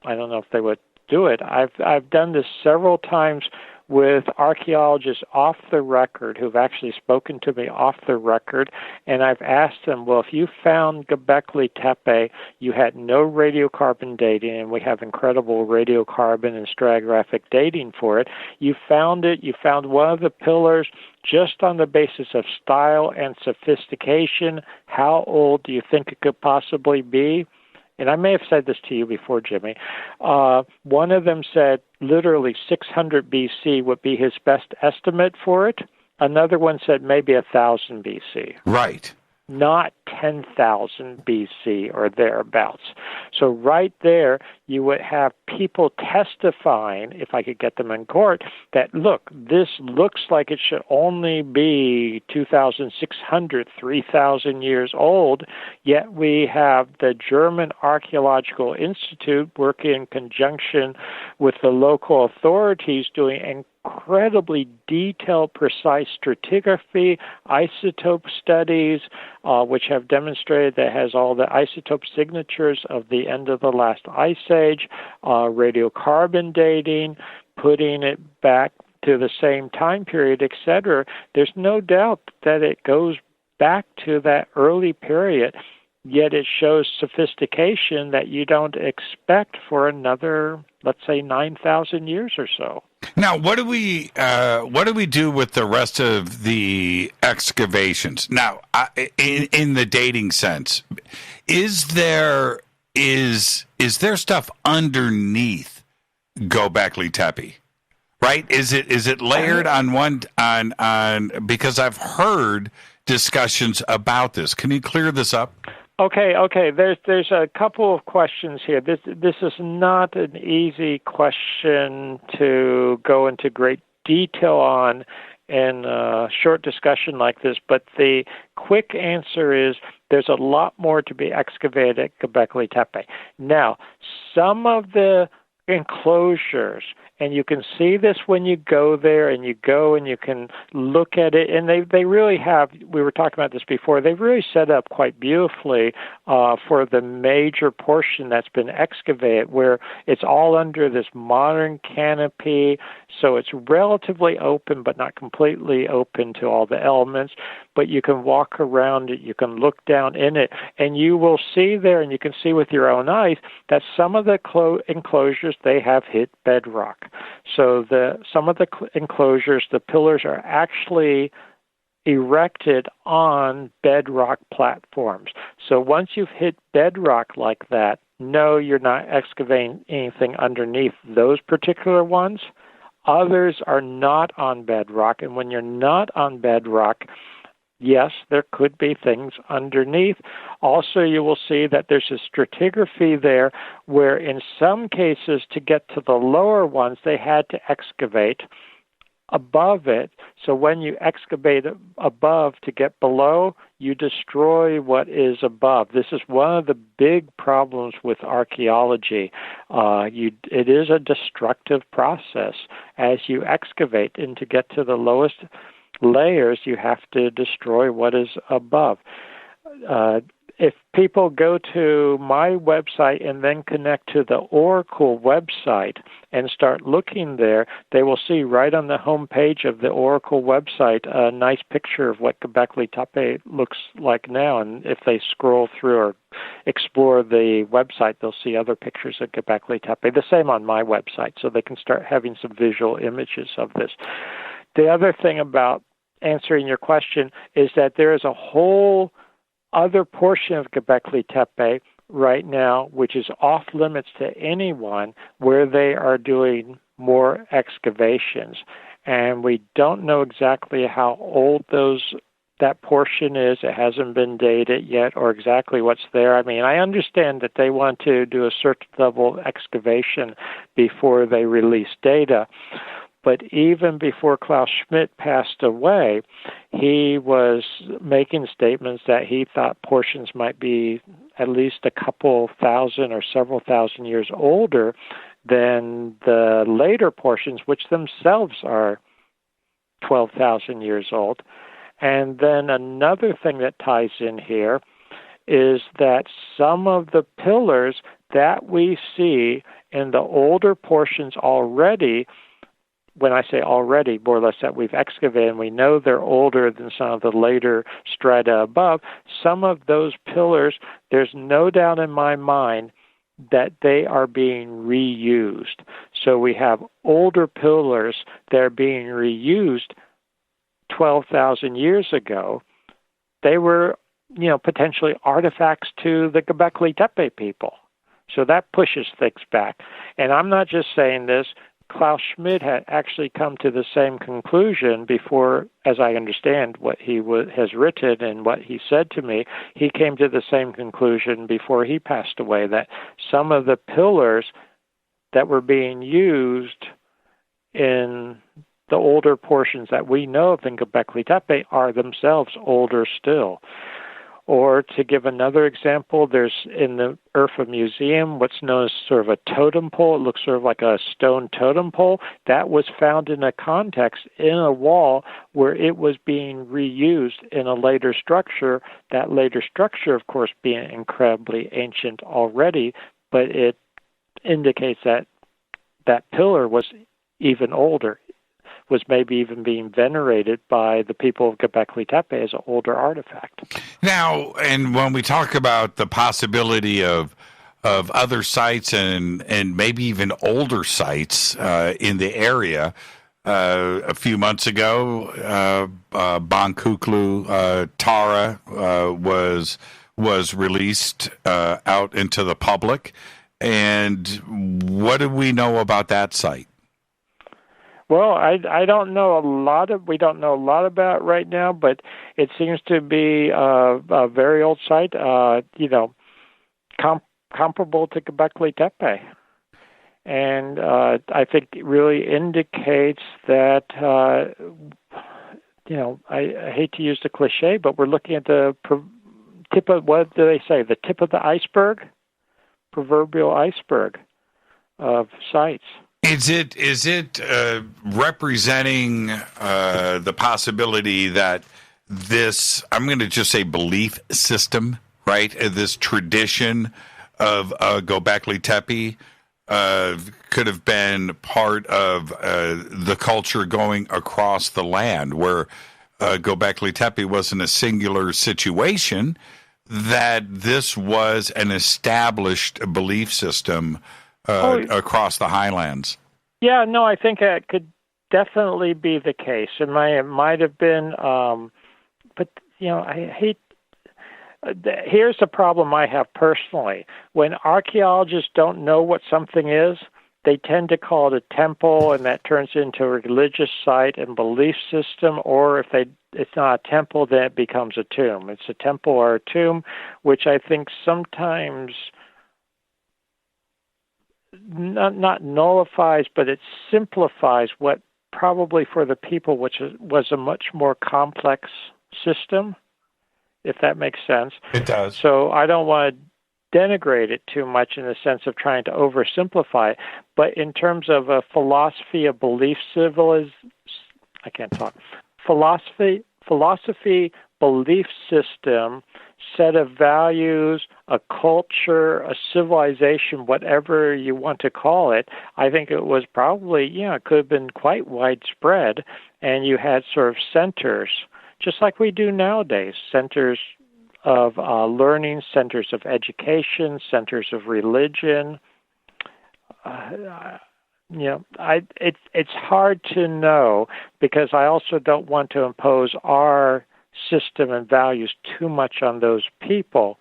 Speaker 7: I don't know if they would do it, I've done this several times with archaeologists off the record who've actually spoken to me off the record, and I've asked them, well, if you found Gobekli Tepe, you had no radiocarbon dating, and we have incredible radiocarbon and stratigraphic dating for it. You found it, you found one of the pillars just on the basis of style and sophistication. How old do you think it could possibly be? And I may have said this to you before, Jimmy. One of them said literally 600 BC would be his best estimate for it. Another one said maybe 1,000 BC.
Speaker 6: Right.
Speaker 7: not 10,000 BC or thereabouts. So right there, you would have people testifying, if I could get them in court, that, look, this looks like it should only be 2,600, 3,000 years old, yet we have the German Archaeological Institute working in conjunction with the local authorities doing incredibly detailed, precise stratigraphy, isotope studies, which have demonstrated that it has all the isotope signatures of the end of the last ice age, radiocarbon dating, putting it back to the same time period, etc. There's no doubt that it goes back to that early period, yet it shows sophistication that you don't expect for another, let's say, 9,000 years or so.
Speaker 6: Now, what do we do with the rest of the excavations? Now, in the dating sense, is there stuff underneath Gobekli Tepe? Right? Is it layered on one on because I've heard discussions about this. Can you clear this up?
Speaker 7: Okay. There's a couple of questions here. This is not an easy question to go into great detail on in a short discussion like this, but the quick answer is there's a lot more to be excavated at Gobekli Tepe. Now, some of the enclosures, and you can see this when you go there, and you go and you can look at it, and they really have, we were talking about this before, they've really set up quite beautifully for the major portion that's been excavated, where it's all under this modern canopy, so it's relatively open but not completely open to all the elements, but you can walk around it, you can look down in it, and you will see there, and you can see with your own eyes, that some of the enclosures, they have hit bedrock. So some of the enclosures, the pillars are actually erected on bedrock platforms. So once you've hit bedrock like that, no, you're not excavating anything underneath those particular ones. Others are not on bedrock, and when you're not on bedrock, yes, there could be things underneath. Also, you will see that there's a stratigraphy there where in some cases to get to the lower ones, they had to excavate above it. So when you excavate above to get below, you destroy what is above. This is one of the big problems with archaeology. It is a destructive process. As you excavate and to get to the lowest layers, you have to destroy what is above. If people go to my website and then connect to the Oracle website and start looking there, they will see right on the home page of the Oracle website a nice picture of what Gobekli Tepe looks like now. And if they scroll through or explore the website, they'll see other pictures of Gobekli Tepe. The same on my website, so they can start having some visual images of this. The other thing about answering your question is that there is a whole other portion of Gobekli Tepe right now, which is off limits to anyone, where they are doing more excavations. And we don't know exactly how old that portion is. It hasn't been dated yet, or exactly what's there. I mean, I understand that they want to do a certain level of excavation before they release data. But even before Klaus Schmidt passed away, he was making statements that he thought portions might be at least a couple thousand or several thousand years older than the later portions, which themselves are 12,000 years old. And then another thing that ties in here is that some of the pillars that we see in the older portions already, when I say already, more or less that we've excavated and we know they're older than some of the later strata above, some of those pillars, there's no doubt in my mind that they are being reused. So we have older pillars that are being reused 12,000 years ago. They were, potentially artifacts to the Gobekli Tepe people. So that pushes things back. And I'm not just saying this. Klaus Schmidt had actually come to the same conclusion before, as I understand what he has written and what he said to me, he came to the same conclusion before he passed away, that some of the pillars that were being used in the older portions that we know of in Gobekli Tepe are themselves older still. Or to give another example, there's in the Urfa Museum what's known as sort of a totem pole. It looks sort of like a stone totem pole. That was found in a context in a wall where it was being reused in a later structure. That later structure, of course, being incredibly ancient already, but it indicates that that pillar was even older, was maybe even being venerated by the people of Gobekli Tepe as an older artifact.
Speaker 6: Now, and when we talk about the possibility of other sites and maybe even older sites in the area, a few months ago, Bonkuklu Tara was released out into the public. And what do we know about that site?
Speaker 7: Well, I don't know we don't know a lot about it right now, but it seems to be a very old site, comparable to Gobekli Tepe. And I think it really indicates that, I hate to use the cliche, but we're looking at the tip of, what do they say, the tip of the iceberg? Proverbial iceberg of sites.
Speaker 6: Is it representing the possibility that this, I'm going to just say belief system, right? This tradition of Gobekli Tepe could have been part of the culture going across the land, where Gobekli Tepe wasn't a singular situation, that this was an established belief system across the highlands.
Speaker 7: Yeah, no, I think it could definitely be the case. It might have been, but I hate. Here's the problem I have personally: when archaeologists don't know what something is, they tend to call it a temple, and that turns into a religious site and belief system. Or if it's not a temple, then it becomes a tomb. It's a temple or a tomb, which I think sometimes not nullifies, but it simplifies what probably for the people, which was a much more complex system, if that makes sense.
Speaker 6: It does.
Speaker 7: So I don't want to denigrate it too much in the sense of trying to oversimplify it, but in terms of a philosophy of belief, philosophy, belief system, set of values, a culture, a civilization, whatever you want to call it, I think it was probably, it could have been quite widespread, and you had sort of centers, just like we do nowadays, centers of learning, centers of education, centers of religion. It's hard to know, because I also don't want to impose our system and values too much on those people,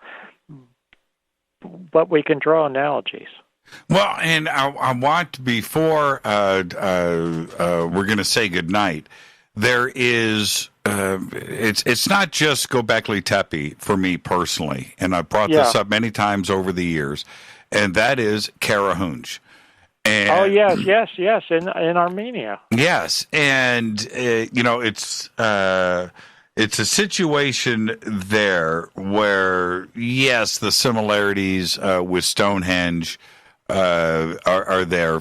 Speaker 7: but we can draw analogies.
Speaker 6: Well, and I want, before we're going to say goodnight, there is, it's not just Gobekli Tepe for me personally, and I've brought this up many times over the years, and that is Karahunj. And, yes, in Armenia. Yes, and it's a situation there where, yes, the similarities with Stonehenge are there,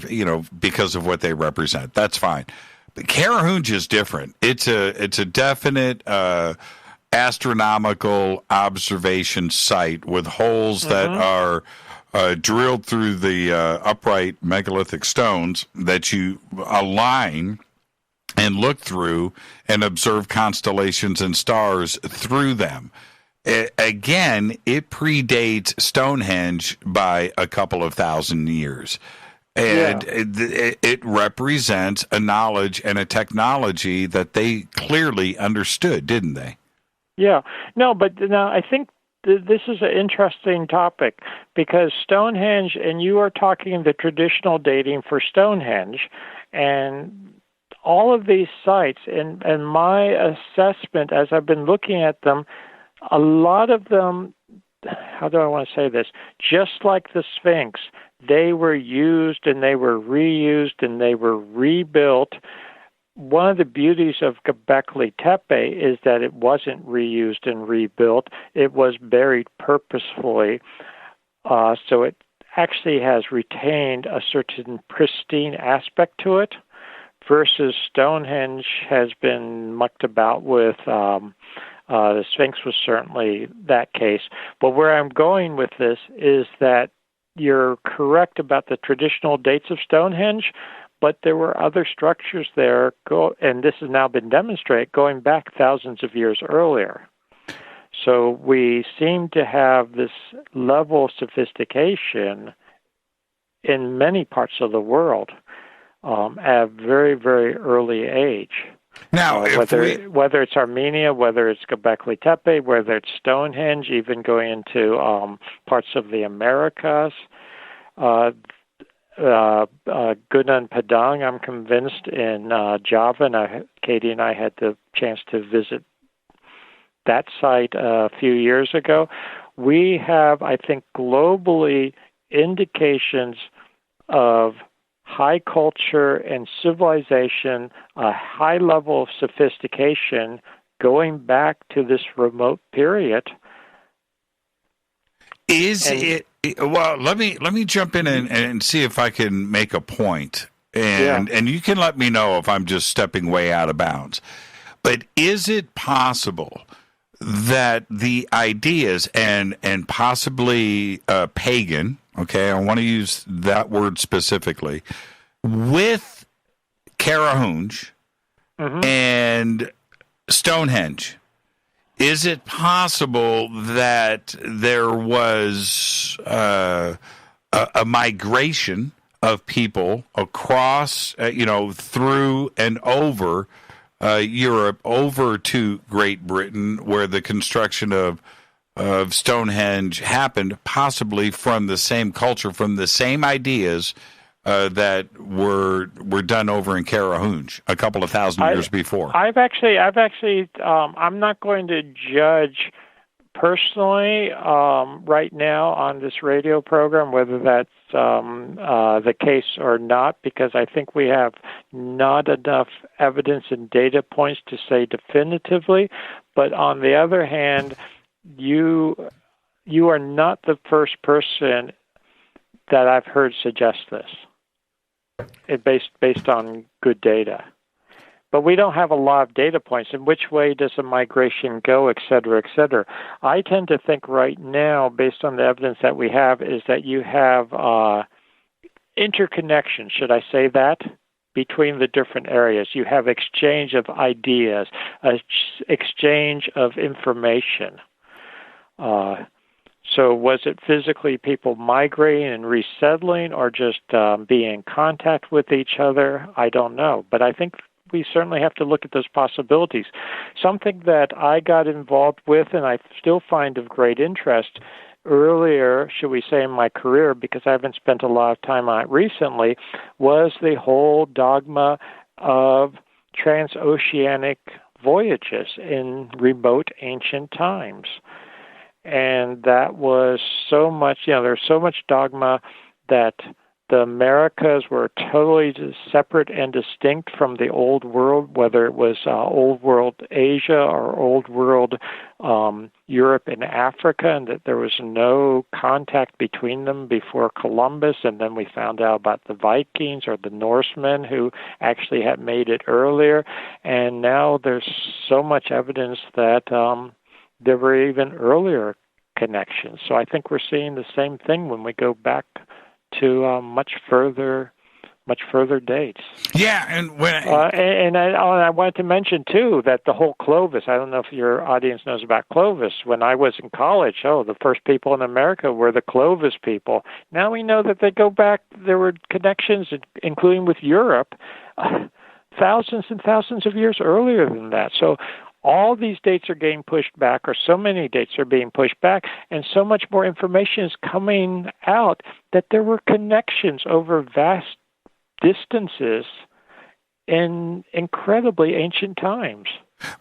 Speaker 6: because of what they represent. That's fine. But Karahunj is different. It's a definite astronomical observation site with holes that are drilled through the upright megalithic stones that you align and look through and observe constellations and stars through them. Again, it predates Stonehenge by a couple of thousand years. And it represents a knowledge and a technology that they clearly understood, didn't they?
Speaker 7: Yeah. No, but now I think this is an interesting topic because Stonehenge, and you are talking the traditional dating for Stonehenge, and all of these sites, and my assessment as I've been looking at them, a lot of them, how do I want to say this? Just like the Sphinx, they were used and they were reused and they were rebuilt. One of the beauties of Gobekli Tepe is that it wasn't reused and rebuilt. It was buried purposefully. So it actually has retained a certain pristine aspect to it, versus Stonehenge has been mucked about with. The Sphinx was certainly that case. But where I'm going with this is that you're correct about the traditional dates of Stonehenge, but there were other structures there, and this has now been demonstrated, going back thousands of years earlier. So we seem to have this level of sophistication in many parts of the world at a very, very early age.
Speaker 6: Now,
Speaker 7: whether it's Armenia, whether it's Gobekli Tepe, whether it's Stonehenge, even going into parts of the Americas, Gunung Padang, I'm convinced, in Java, and Katie and I had the chance to visit that site a few years ago. We have, I think, globally indications of high culture and civilization, a high level of sophistication going back to this remote period.
Speaker 6: Well, let me jump in and see if I can make a point. And you can let me know if I'm just stepping way out of bounds. But is it possible that the ideas and possibly pagan, okay, I want to use that word specifically, with Carahunge and Stonehenge, is it possible that there was a migration of people across, through and over Europe, over to Great Britain, where the construction of Stonehenge happened, possibly from the same culture, from the same ideas that were done over in Carahunge a couple of thousand years before?
Speaker 7: I've actually, I'm not going to judge personally right now on this radio program whether that's the case or not, because I think we have not enough evidence and data points to say definitively. But on the other hand, you are not the first person that I've heard suggest this. Based on good data. But we don't have a lot of data points. In which way does a migration go, et cetera, et cetera? I tend to think right now, based on the evidence that we have, is that you have interconnection, should I say that, between the different areas. You have exchange of ideas, exchange of information. So was it physically people migrating and resettling, or just being in contact with each other? I don't know. But I think we certainly have to look at those possibilities. Something that I got involved with and I still find of great interest earlier, should we say, in my career, because I haven't spent a lot of time on it recently, was the whole dogma of transoceanic voyages in remote ancient times. And that was so much, there's so much dogma that the Americas were totally separate and distinct from the Old World, whether it was Old World Asia or Old World Europe and Africa, and that there was no contact between them before Columbus. And then we found out about the Vikings or the Norsemen who actually had made it earlier. And now there's so much evidence that there were even earlier connections. So I think we're seeing the same thing when we go back to much further dates.
Speaker 6: Yeah, and
Speaker 7: I wanted to mention too that the whole Clovis. I don't know if your audience knows about Clovis. When I was in college, the first people in America were the Clovis people. Now we know that they go back. There were connections, including with Europe, thousands and thousands of years earlier than that. So all these dates are getting pushed back, or so many dates are being pushed back, and so much more information is coming out that there were connections over vast distances in incredibly ancient times.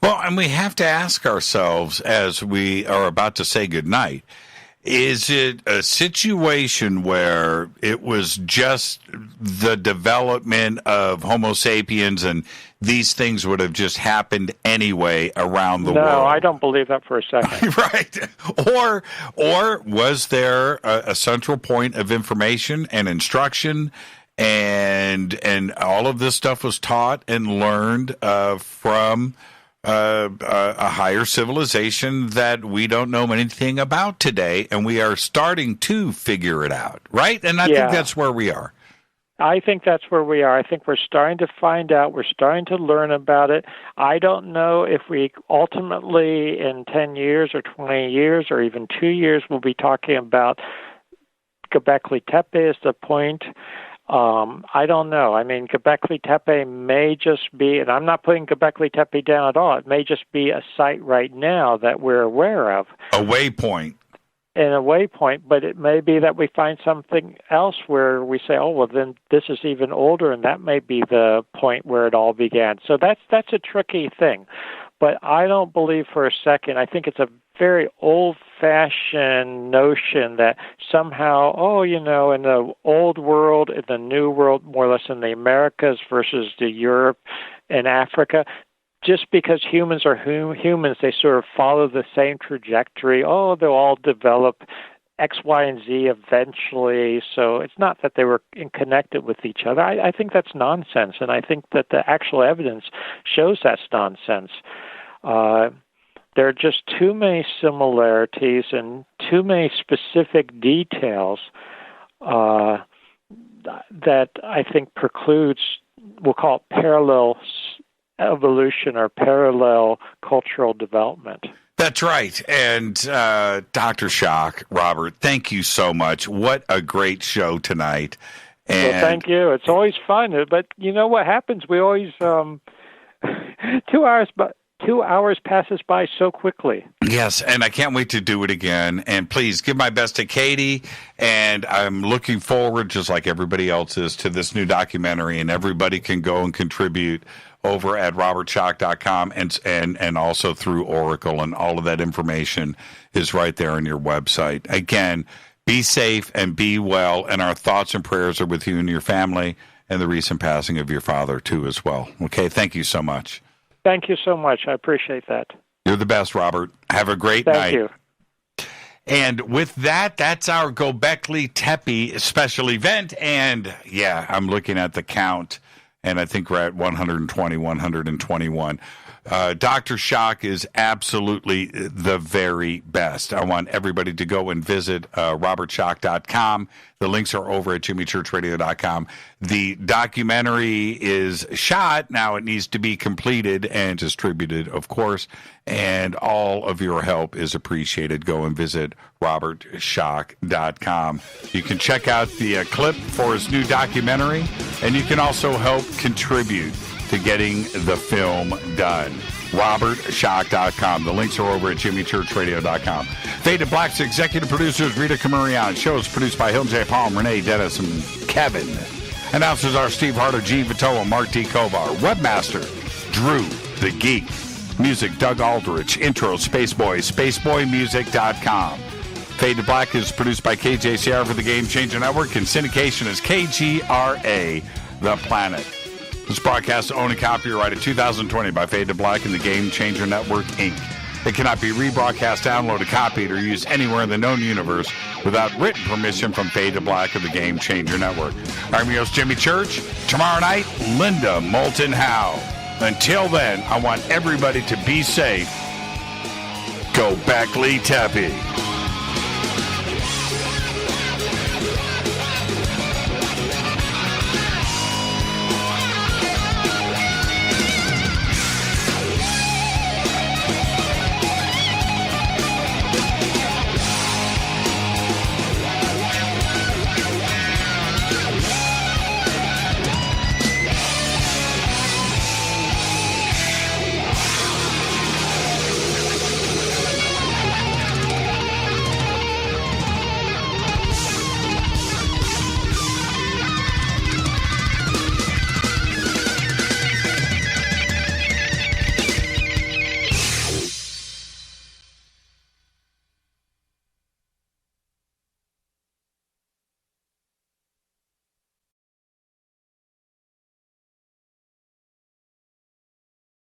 Speaker 6: Well, and we have to ask ourselves as we are about to say goodnight, is it a situation where it was just the development of Homo sapiens and these things would have just happened anyway around the world?
Speaker 7: No, I don't believe that for a second.
Speaker 6: Right. Or was there a central point of information and instruction, and all of this stuff was taught and learned from a higher civilization that we don't know anything about today, and we are starting to figure it out, right? And I think that's where we are.
Speaker 7: I think that's where we are. I think we're starting to find out. We're starting to learn about it. I don't know if we ultimately, in 10 years or 20 years or even 2 years, we'll be talking about Gobekli Tepe as the point. I don't know. I mean, Gobekli Tepe may just be, and I'm not putting Gobekli Tepe down at all, it may just be a site right now that we're aware of.
Speaker 6: A waypoint.
Speaker 7: And a waypoint, but it may be that we find something else where we say, oh, well, then this is even older, and that may be the point where it all began. So that's a tricky thing. But I don't believe for a second, I think it's a very old-fashioned notion that somehow, in the old world, in the new world, more or less in the Americas versus the Europe and Africa, just because humans are humans, they sort of follow the same trajectory. Oh, they'll all develop X, Y, and Z eventually. So it's not that they were connected with each other. I think that's nonsense, and I think that the actual evidence shows that's nonsense. There are just too many similarities and too many specific details that I think precludes, we'll call it parallel evolution or parallel cultural development.
Speaker 6: That's right. And Dr. Schoch, Robert, thank you so much. What a great show tonight. And
Speaker 7: well, thank you. It's always fun. But you know what happens? We always 2 hours passes by so quickly.
Speaker 6: Yes, and I can't wait to do it again. And please give my best to Katie. And I'm looking forward, just like everybody else is, to this new documentary. And everybody can go and contribute over at robertschoch.com and also through Oracle. And all of that information is right there on your website. Again, be safe and be well. And our thoughts and prayers are with you and your family and the recent passing of your father, too, as well. Okay, thank you so much.
Speaker 7: Thank you so much. I appreciate that.
Speaker 6: You're the best, Robert. Have a great night.
Speaker 7: Thank you.
Speaker 6: And with that, that's our Gobekli Tepe special event. And, yeah, I'm looking at the count, and I think we're at 120, 121. Dr. Schoch is absolutely the very best. I want everybody to go and visit robertschoch.com. The links are over at jimmychurchradio.com. The documentary is shot. Now it needs to be completed and distributed, of course, and all of your help is appreciated. Go and visit robertschoch.com. You can check out the clip for his new documentary, and you can also help contribute to getting the film done. robertschoch.com. The links are over at jimmychurchradio.com. Faded Black's executive producers Rita Camurian. Show is produced by Hill J. Palm, Renee Dennis, and Kevin. Announcers are Steve Harder, Gene Vitoa, Mark D. Kovar. Webmaster, Drew the Geek. Music, Doug Aldrich. Intro, Spaceboy, spaceboymusic.com. Fade to Black is produced by KJCR for the Game Changer Network, and syndication is KGRA, The Planet. This broadcast is owned and copyrighted 2020 by Fade to Black and the Game Changer Network, Inc. It cannot be rebroadcast, downloaded, copied, or used anywhere in the known universe without written permission from Fade to Black of the Game Changer Network. I'm your host, Jimmy Church. Tomorrow night, Linda Moulton Howe. Until then, I want everybody to be safe. Gobekli Tepe.